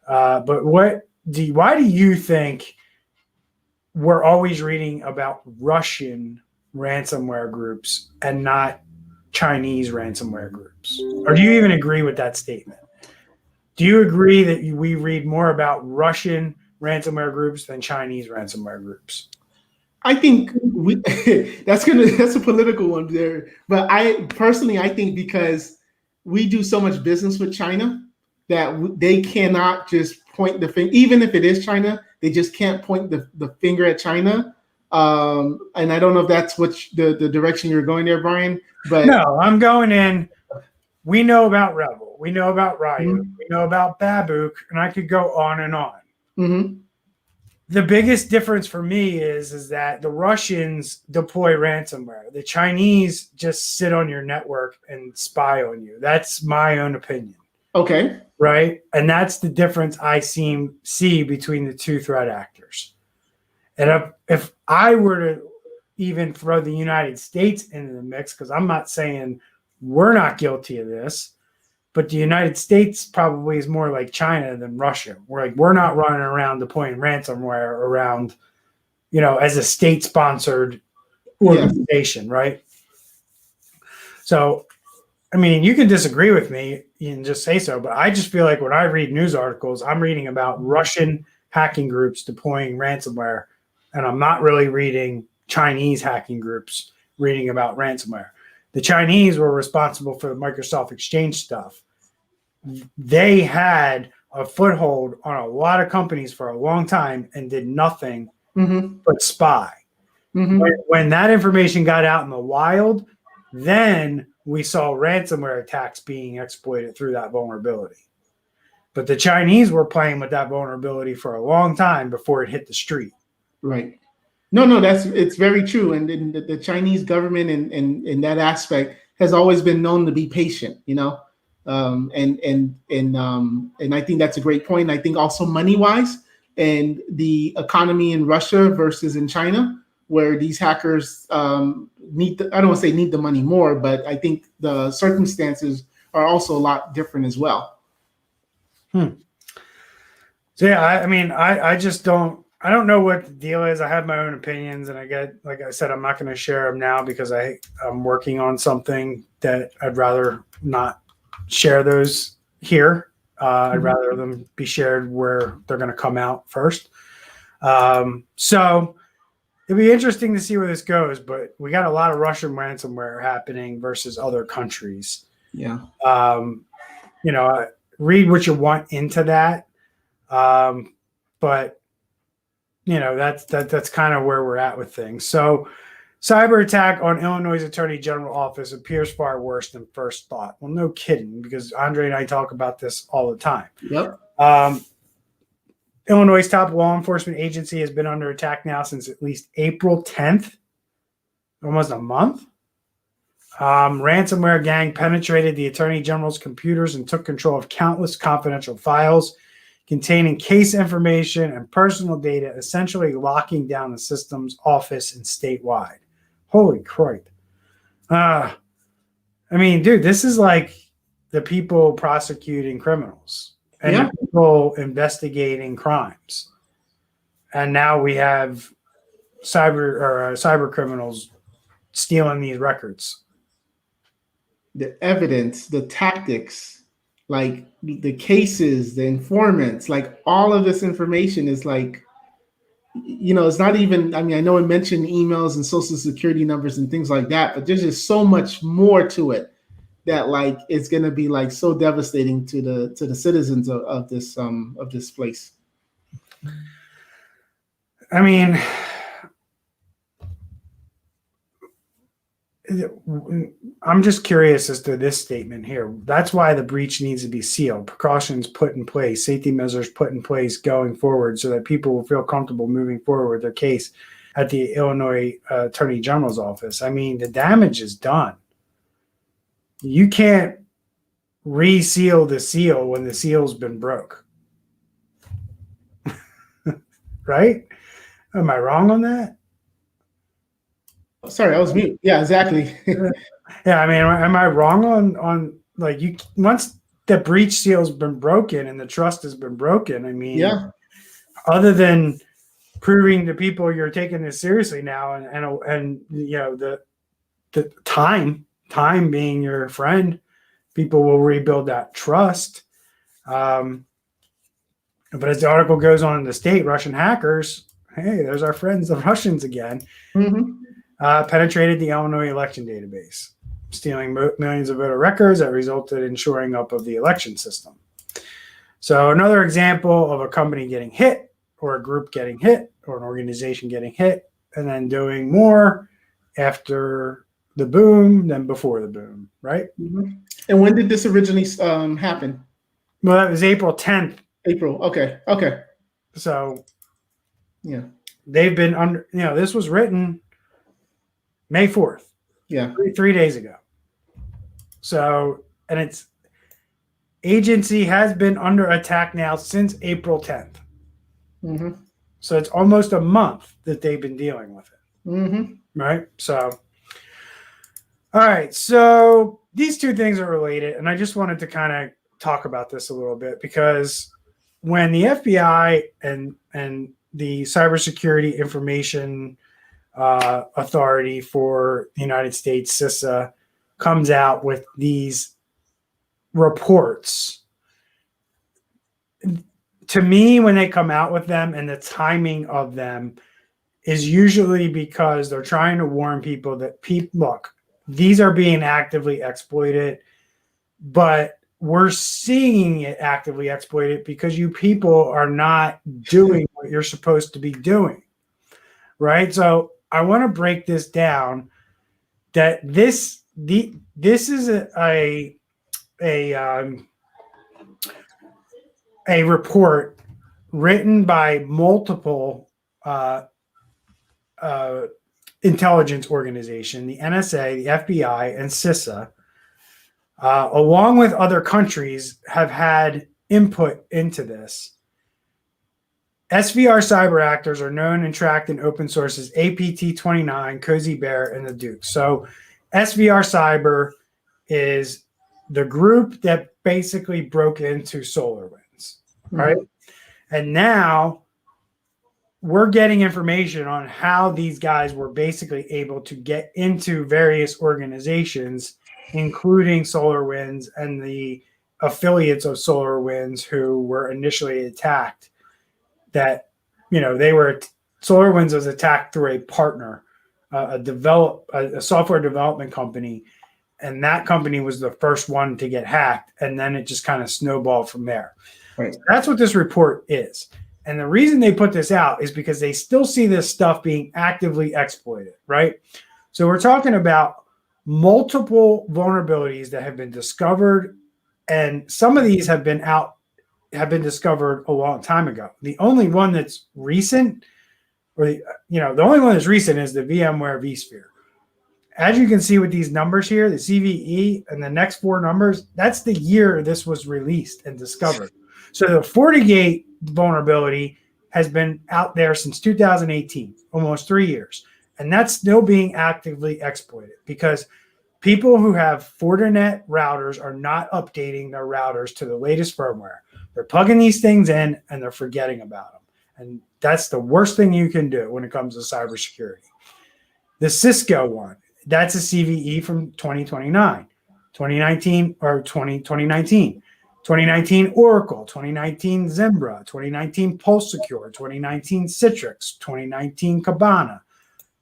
But why do you think we're always reading about Russian ransomware groups and not Chinese ransomware groups? Or do you even agree with that statement? Do you agree that we read more about Russian ransomware groups than Chinese ransomware groups? I think that's a political one there. But I think because we do so much business with China that they cannot just point the finger, even if it is China, they just can't point the finger at China. And I don't know if that's what the direction you're going there, Brian. But no, I'm going in. We know about Rebel. We know about Riot. Mm-hmm. We know about Babook, and I could go on and on. Mm-hmm. The biggest difference for me is that the Russians deploy ransomware. The Chinese just sit on your network and spy on you. That's my own opinion. Okay. Right? And that's the difference I see between the two threat actors. And if I were to even throw the United States into the mix, because I'm not saying we're not guilty of this, but the United States probably is more like China than Russia. We're not running around deploying ransomware around, as a state-sponsored organization, right? So, I mean, you can disagree with me and just say so, but I just feel like when I read news articles, I'm reading about Russian hacking groups deploying ransomware, and I'm not really reading Chinese hacking groups reading about ransomware. The Chinese were responsible for the Microsoft Exchange stuff. They had a foothold on a lot of companies for a long time and did nothing but spy. Mm-hmm. When that information got out in the wild, then we saw ransomware attacks being exploited through that vulnerability. But the Chinese were playing with that vulnerability for a long time before it hit the street. Right. No, it's very true. And the Chinese government in that aspect has always been known to be patient, and I think that's a great point. I think also money-wise and the economy in Russia versus in China, where these hackers I don't want to say need the money more, but I think the circumstances are also a lot different as well. So yeah, I don't know what the deal is. I have my own opinions, and like I said, I'm not going to share them now because I'm working on something that I'd rather not share those here. I'd rather them be shared where they're going to come out first. So it'd be interesting to see where this goes, but we got a lot of Russian ransomware happening versus other countries. Yeah. Read what you want into that. But that's kind of where we're at with things. So Cyber attack on Illinois Attorney General office appears far worse than first thought. Well, no kidding, because Andre and I talk about this all the time. Yep. Illinois' top law enforcement agency has been under attack now since at least April 10th, almost a month. Ransomware gang penetrated the Attorney General's computers and took control of countless confidential files containing case information and personal data, essentially locking down the system's office and statewide. Holy crap. I mean, dude, this is like the people prosecuting criminals and the people investigating crimes. And now we have cyber criminals stealing these records. The evidence, the tactics, like the cases, the informants, like all of this information is like, it's not even, I mean, I know it mentioned emails and social security numbers and things like that, but there's just so much more to it that like it's going to be like so devastating to the citizens of this place. I mean, I'm just curious as to this statement here. That's why the breach needs to be sealed. Precautions put in place, safety measures put in place going forward so that people will feel comfortable moving forward with their case at the Illinois Attorney General's office. I mean, the damage is done. You can't reseal the seal when the seal's been broke. Right? Am I wrong on that? Sorry, I was mute. Yeah, exactly. Yeah, I mean, am I wrong on like you once the breach seal's been broken and the trust has been broken? I mean, other than proving to people you're taking this seriously now, and the time being your friend, people will rebuild that trust. But as the article goes on in the state, Russian hackers, hey, there's our friends, the Russians again. Penetrated the Illinois election database, stealing millions of voter records that resulted in shoring up of the election system. So another example of a company getting hit, or a group getting hit, or an organization getting hit, and then doing more after the boom than before the boom, right? And when did this originally happen? Well, that was April 10th. April. Okay. So yeah, they've been under, this was written May 4th. Yeah. 3 days ago. So, and its agency has been under attack now since April 10th. So it's almost a month that they've been dealing with it. Right? So, all right. So these two things are related. And I just wanted to kind of talk about this a little bit, because when the FBI and the Cybersecurity Information Authority for the United States, CISA, comes out with these reports, to me, when they come out with them, and the timing of them is usually because they're trying to warn people that look, these are being actively exploited, but we're seeing it actively exploited because you people are not doing what you're supposed to be doing, right? So I want to break this down, that this is a report written by multiple intelligence organization, the NSA, the FBI, and CISA, along with other countries, have had input into this. SVR cyber actors are known and tracked in open sources APT29, Cozy Bear, and the Duke. So SVR Cyber is the group that basically broke into SolarWinds, right? And now we're getting information on how these guys were basically able to get into various organizations, including SolarWinds and the affiliates of SolarWinds who were initially attacked. That, SolarWinds was attacked through a partner, a software development company, and that company was the first one to get hacked, and then it just kind of snowballed from there. Right. So that's what this report is. And the reason they put this out is because they still see this stuff being actively exploited, right? So we're talking about multiple vulnerabilities that have been discovered, and some of these have been discovered a long time ago. The only one that's recent, the only one that's recent is the VMware vSphere. As you can see with these numbers here, the CVE and the next four numbers, that's the year this was released and discovered. So the FortiGate vulnerability has been out there since 2018, almost 3 years. And that's still being actively exploited because people who have Fortinet routers are not updating their routers to the latest firmware. They're plugging these things in and they're forgetting about them. And that's the worst thing you can do when it comes to cybersecurity. The Cisco one, that's a CVE from 2019, 2019 Oracle, 2019 Zimbra, 2019 PulseSecure, 2019 Citrix, 2019 Kibana.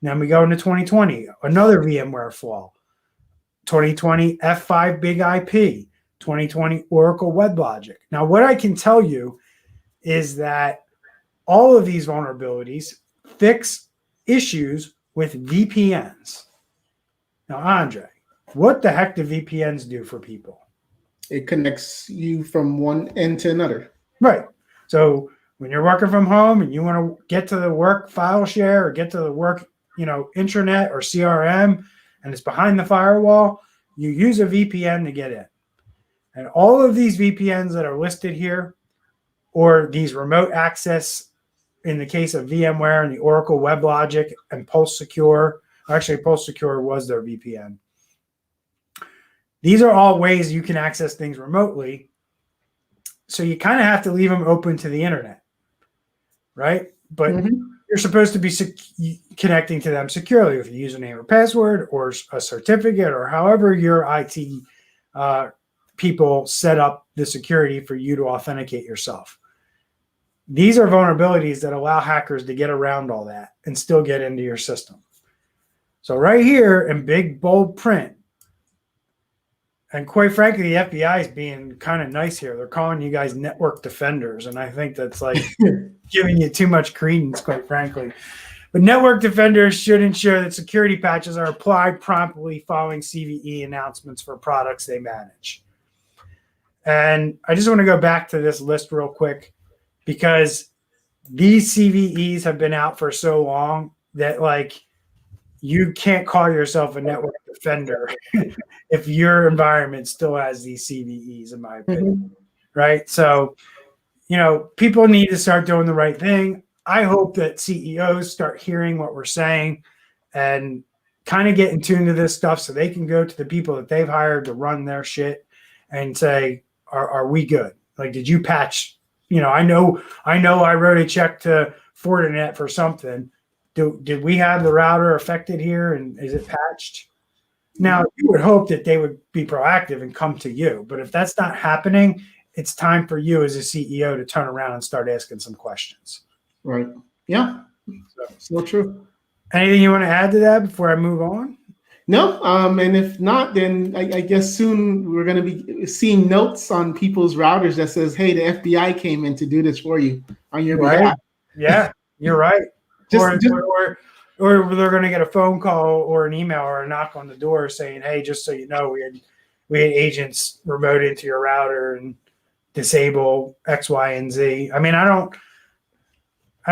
Then we go into 2020, another VMware flaw. 2020 F5 Big IP, 2020 Oracle WebLogic. Now, what I can tell you is that all of these vulnerabilities fix issues with VPNs. Now, Andre, what the heck do VPNs do for people? It connects you from one end to another. Right. So when you're working from home and you want to get to the work file share or get to the work, intranet or CRM, and it's behind the firewall, you use a VPN to get in. And all of these VPNs that are listed here, or these remote access, in the case of VMware and the Oracle WebLogic and PulseSecure, actually PulseSecure was their VPN. These are all ways you can access things remotely. So you kind of have to leave them open to the internet, right? But you're supposed to be connecting to them securely with a username or password or a certificate or however your IT people set up the security for you to authenticate yourself. These are vulnerabilities that allow hackers to get around all that and still get into your system. So right here in big, bold print, and quite frankly, the FBI is being kind of nice here. They're calling you guys network defenders, and I think that's like giving you too much credence, quite frankly. But network defenders should ensure that security patches are applied promptly following CVE announcements for products they manage. And I just want to go back to this list real quick because these CVEs have been out for so long that you can't call yourself a network defender if your environment still has these CVEs, in my opinion, right? So, people need to start doing the right thing. I hope that CEOs start hearing what we're saying and kind of get in tune to this stuff so they can go to the people that they've hired to run their shit and say, are we good? Did you patch? I know I wrote a check to Fortinet for something. Did we have the router affected here, and is it patched? Now, you would hope that they would be proactive and come to you. But if that's not happening, it's time for you as a CEO to turn around and start asking some questions. Right. Yeah. So true. Anything you want to add to that before I move on? No. And if not, then I guess soon we're going to be seeing notes on people's routers that says, hey, the FBI came in to do this for you on your behalf. Yeah, you're right. Or they're going to get a phone call or an email or a knock on the door saying, hey, just so you know, we had agents remote into your router and disable X, Y, and Z. I mean, I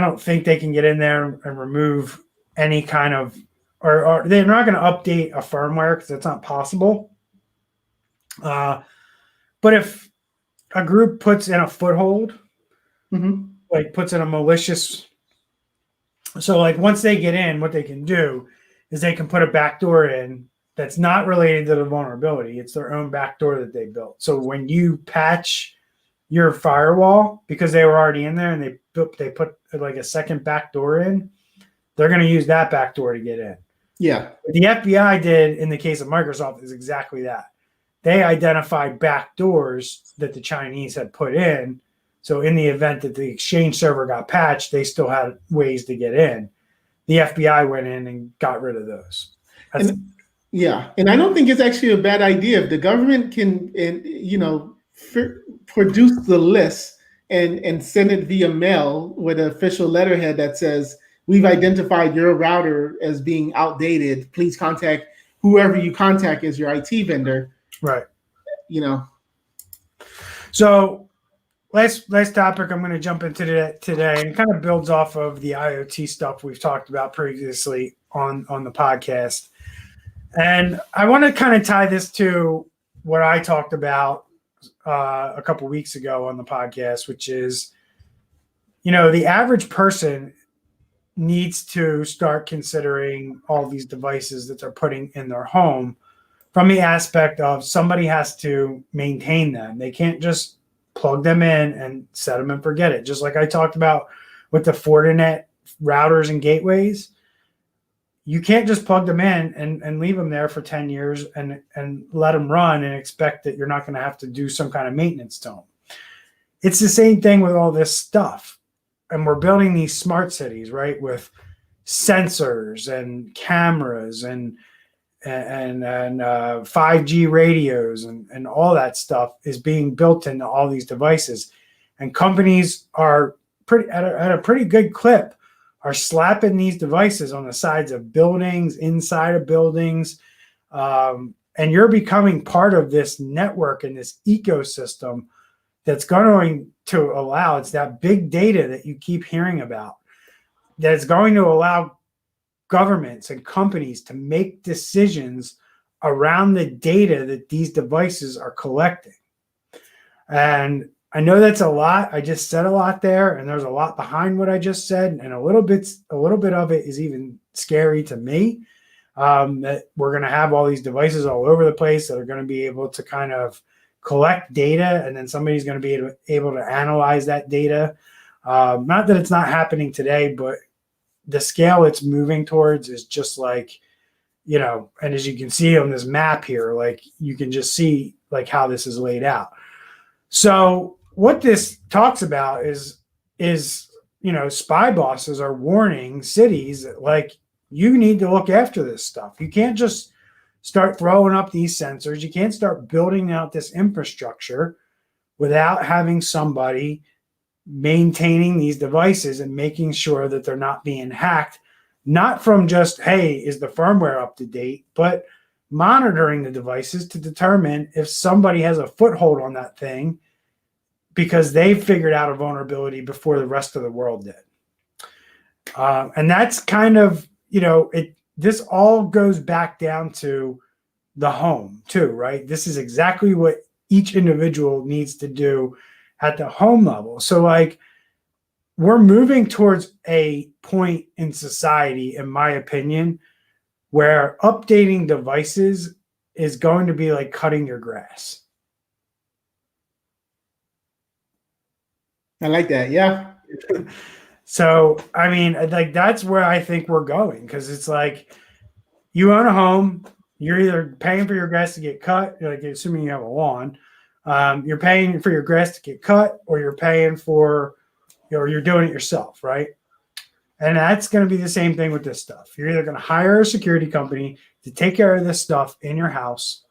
don't think they can get in there and remove any kind of, or they're not going to update a firmware because that's not possible. But if a group puts in a foothold, puts in a malicious. So once they get in, what they can do is they can put a backdoor in that's not related to the vulnerability. It's their own backdoor that they built. So when you patch your firewall, because they were already in there and they put a second backdoor in, they're going to use that backdoor to get in. Yeah. What the FBI did in the case of Microsoft is exactly that. They identified backdoors that the Chinese had put in. So in the event that the Exchange server got patched, they still had ways to get in. The FBI went in and got rid of those. And I don't think it's actually a bad idea if the government can, produce the list and send it via mail with an official letterhead that says, we've identified your router as being outdated. Please contact whoever you contact as your IT vendor. Right. You know. So last topic I'm going to jump into today, and it kind of builds off of the IoT stuff we've talked about previously on the podcast. And I want to kind of tie this to what I talked about a couple weeks ago on the podcast, which is, the average person needs to start considering all these devices that they're putting in their home from the aspect of somebody has to maintain them. They can't just plug them in and set them and forget it. Just like I talked about with the Fortinet routers and gateways, you can't just plug them in and leave them there for 10 years and let them run and expect that you're not going to have to do some kind of maintenance to them. It's the same thing with all this stuff. And we're building these smart cities, right, with sensors and cameras and 5G radios and all that stuff is being built into all these devices. And companies are at a pretty good clip are slapping these devices on the sides of buildings, inside of buildings. And you're becoming part of this network and this ecosystem that's going to allow, it's that big data that you keep hearing about, that's going to allow governments and companies to make decisions around the data that these devices are collecting. And I know that's a lot. I just said a lot there, and there's a lot behind what I just said, and a little bit of it is even scary to me, that we're going to have all these devices all over the place that are going to be able to kind of collect data, and then somebody's going to be able to analyze that data. Not that it's not happening today, but the scale it's moving towards is just like, and as you can see on this map here, like you can just see like how this is laid out. So what this talks about is spy bosses are warning cities that, like, you need to look after this stuff. You can't just start throwing up these sensors. You can't start building out this infrastructure without having somebody maintaining these devices and making sure that they're not being hacked, not from just, hey, is the firmware up to date, but monitoring the devices to determine if somebody has a foothold on that thing because they figured out a vulnerability before the rest of the world did. And that's kind of, this all goes back down to the home too, right? This is exactly what each individual needs to do at the home level. So like, we're moving towards a point in society, in my opinion, where updating devices is going to be like cutting your grass. I like that. Yeah. So, I mean, like, that's where I think we're going, because it's like, you own a home, you're either paying for your grass to get cut, like assuming you have a lawn, you're paying for your grass to get cut, or you're paying for, you're doing it yourself, right? And that's going to be the same thing with this stuff. You're either going to hire a security company to take care of this stuff in your house.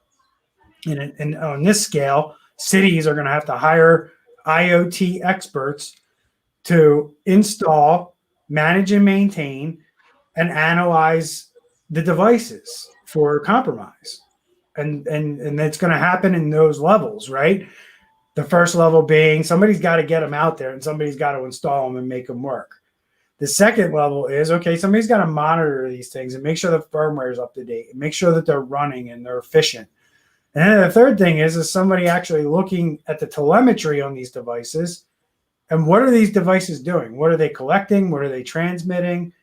And on this scale, cities are going to have to hire IoT experts to install, manage, and maintain, and analyze the devices for compromise. And it's going to happen in those levels, right? The first level being somebody's got to get them out there and somebody's got to install them and make them work. The second level is, okay, somebody's got to monitor these things and make sure the firmware is up to date and make sure that they're running and they're efficient. And then the third thing is somebody actually looking at the telemetry on these devices. And what are these devices doing? What are they collecting? What are they transmitting?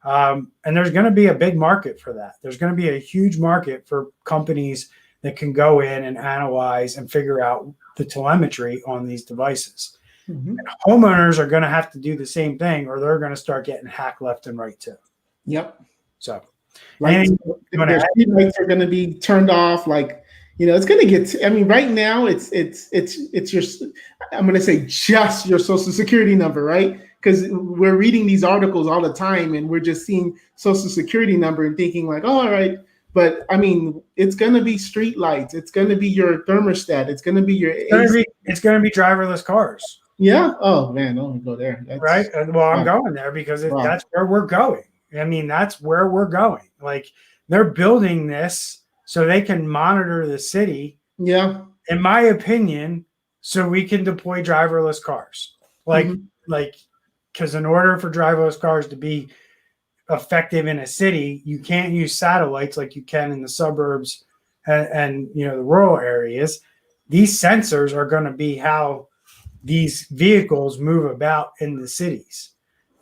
And there's going to be a big market for that. There's going to be a huge market for companies that can go in and analyze and figure out the telemetry on these devices. Mm-hmm. And homeowners are going to have to do the same thing, or they're going to start getting hacked left and right too. Yep. So, their street lights are going to be turned off. Like, it's going to get. I mean, right now it's your. I'm going to say just your social security number, right? Because we're reading these articles all the time, and we're just seeing social security number and thinking like, oh, all right. But I mean, it's going to be street lights. It's going to be your thermostat. It's going to be your. It's going to be driverless cars. Yeah. Oh man, don't go there. Right. That's And well, I'm wow. going there because Wow. that's where we're going. I mean, that's where we're going. Like they're building this so they can monitor the city, Yeah. in my opinion, so we can deploy driverless cars. Hmm. Like, because in order for driverless cars to be effective in a city, you can't use satellites like you can in the suburbs and the rural areas. These sensors are going to be how these vehicles move about in the cities.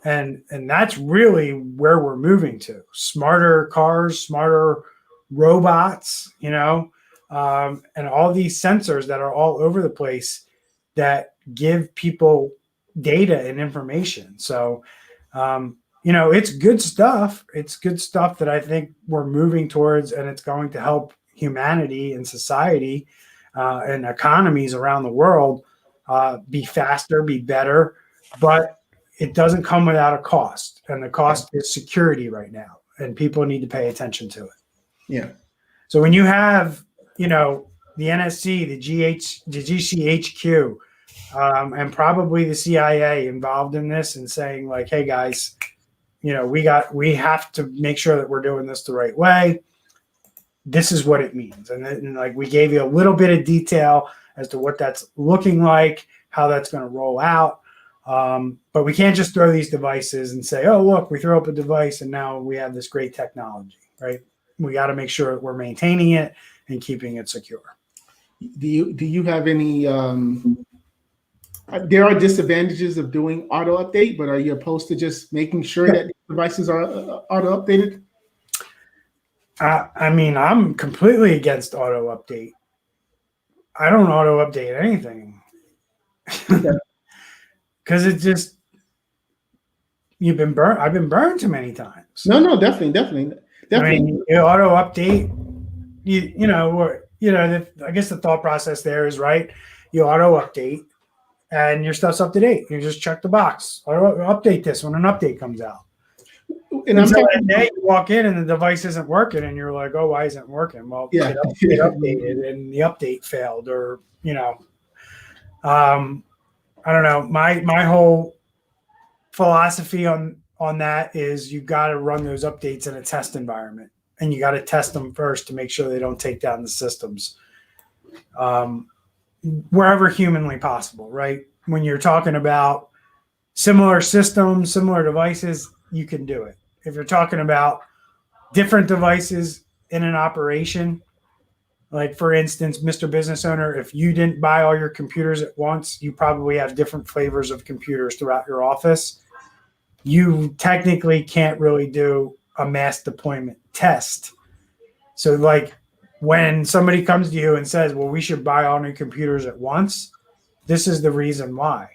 And that's really where we're moving to: smarter cars, smarter robots, and all these sensors that are all over the place that give people data and information. So it's good stuff. It's good stuff that I think we're moving towards, and it's going to help humanity and society and economies around the world be faster, be better. But it doesn't come without a cost, and the cost is security right now, and people need to pay attention to it. Yeah. So when you have, the NSC, the GCHQ, and probably the CIA involved in this and saying like, hey guys, we have to make sure that we're doing this the right way. This is what it means. And like we gave you a little bit of detail as to what that's looking like, how that's going to roll out. But we can't just throw these devices and say, oh, look, we throw up a device and now we have this great technology, right? We got to make sure that we're maintaining it and keeping it secure. Do you have any there are disadvantages of doing auto update, but are you opposed to just making sure that devices are auto updated? I mean, I'm completely against auto update. I don't auto update anything because it just I've been burned too many times. No, definitely. I mean, you auto update. I guess the thought process there is right. You auto update, and your stuff's up to date. You just check the box. Auto update this when an update comes out. And I'm talking that day you walk in and the device isn't working, and you're like, "Oh, why isn't it working?" Well, it updated and the update failed, or I don't know. My whole philosophy on that is you got to run those updates in a test environment, and you got to test them first to make sure they don't take down the systems, wherever humanly possible. Right? When you're talking about similar systems, similar devices, you can do it. If you're talking about different devices in an operation, like for instance, Mr. Business Owner, if you didn't buy all your computers at once, you probably have different flavors of computers throughout your office. You technically can't really do a mass deployment test. So like when somebody comes to you and says, well, we should buy all new computers at once, this is the reason why.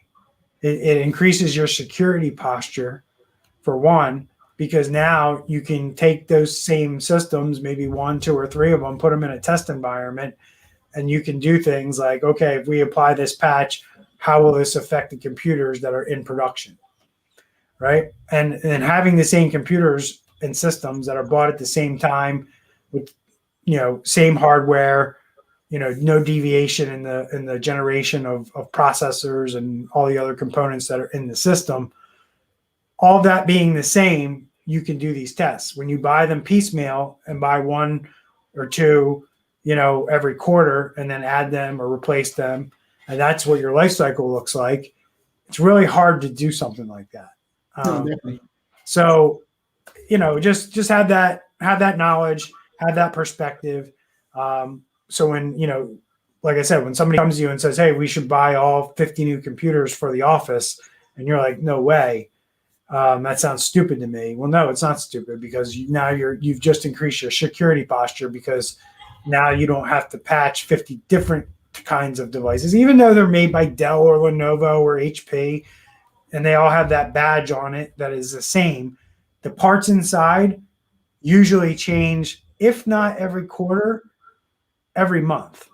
It increases your security posture, for one, because now you can take those same systems, maybe 1, 2, or 3 of them, put them in a test environment, and you can do things like, okay, if we apply this patch, how will this affect the computers that are in production, right? And having the same computers and systems that are bought at the same time with, same hardware, no deviation in the generation of processors and all the other components that are in the system. All that being the same, you can do these tests. When you buy them piecemeal and buy 1 or 2, every quarter, and then add them or replace them, and that's what your life cycle looks like, it's really hard to do something like that. Definitely. So, just have that knowledge, have that perspective. So when, like I said, when somebody comes to you and says, hey, we should buy all 50 new computers for the office, and you're like, no way. That sounds stupid to me. Well, no, it's not stupid, because you've just increased your security posture, because now you don't have to patch 50 different kinds of devices, even though they're made by Dell or Lenovo or HP, and they all have that badge on it that is the same. The parts inside usually change, if not every quarter, every month.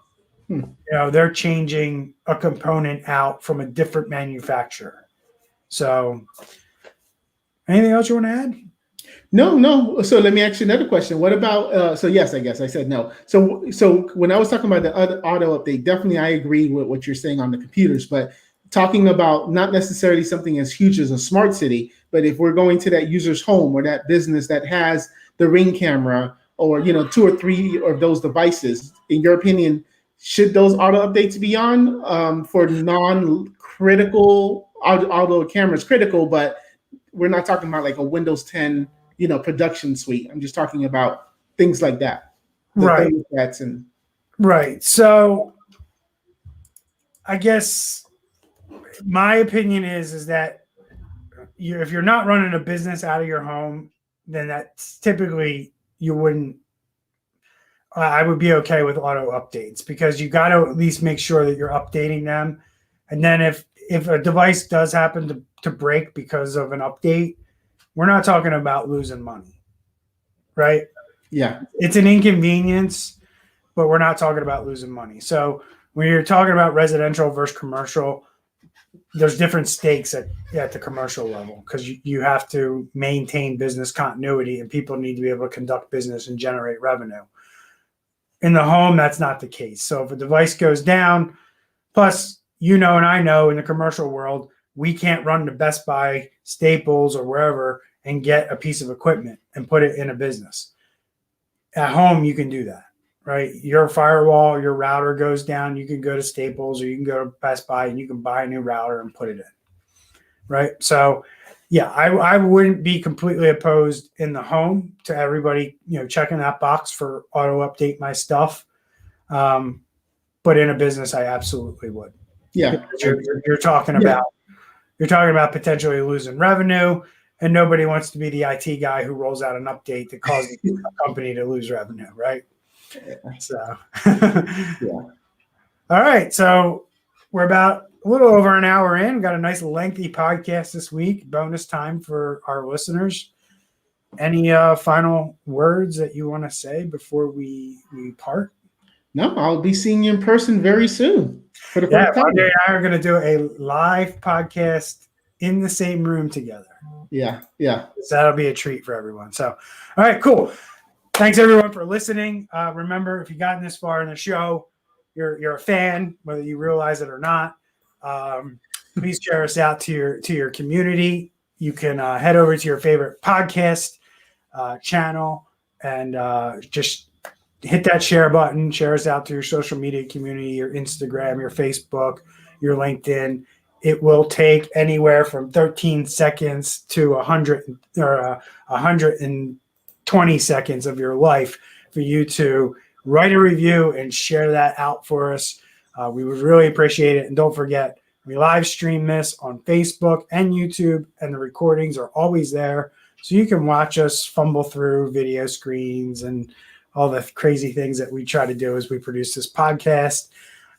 They're changing a component out from a different manufacturer. So anything else you want to add? No. So let me ask you another question. What about, so yes, I guess I said no. So when I was talking about the other auto update, definitely I agree with what you're saying on the computers, but talking about not necessarily something as huge as a smart city, but if we're going to that user's home or that business that has the Ring camera or, you know, 2 or 3 of those devices, in your opinion, should those auto updates be on for non-critical, although camera is critical, but we're not talking about like a Windows 10, you know, production suite. I'm just talking about things like that. Right. Right. So I guess my opinion is that if you're not running a business out of your home, then that's typically you wouldn't. I would be okay with auto updates because you got to at least make sure that you're updating them. And then if a device does happen to break because of an update, we're not talking about losing money, right? Yeah. It's an inconvenience, but we're not talking about losing money. So when you're talking about residential versus commercial, there's different stakes at the commercial level because you have to maintain business continuity and people need to be able to conduct business and generate revenue. In the home, that's not the case. So if a device goes down, plus, you know, and I know in the commercial world, we can't run to Best Buy, Staples, or wherever and get a piece of equipment and put it in a business. At home, you can do that, right? Your firewall, your router goes down, you can go to Staples or you can go to Best Buy and you can buy a new router and put it in, right? So, yeah, I wouldn't be completely opposed in the home to everybody, you know, checking that box for auto update my stuff. But in a business, I absolutely would. Yeah, you're talking about potentially losing revenue, and nobody wants to be the IT guy who rolls out an update that causes a company to lose revenue, right? So, yeah. All right, so we're about a little over an hour in. Got a nice lengthy podcast this week. Bonus time for our listeners. Any final words that you want to say before we part? No, I'll be seeing you in person very soon for the first time. Andre and I are going to do a live podcast in the same room together. Yeah. So that'll be a treat for everyone. So, all right, cool. Thanks everyone for listening. Remember, if you've gotten this far in the show, you're a fan, whether you realize it or not. Please share us out to your community. You can head over to your favorite podcast channel and just hit that share button. Share us out to your social media community, your Instagram, your Facebook, your LinkedIn. It will take anywhere from 13 seconds to 100 or 120 seconds of your life for you to write a review and share that out for us. We would really appreciate it. And don't forget, we live stream this on Facebook and YouTube, and the recordings are always there. So you can watch us fumble through video screens and all the crazy things that we try to do as we produce this podcast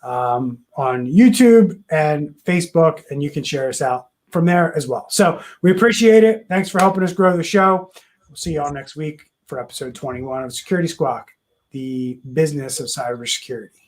on YouTube and Facebook, and you can share us out from there as well. So we appreciate it. Thanks for helping us grow the show. We'll see you all next week for episode 21 of Security Squawk, the business of cybersecurity.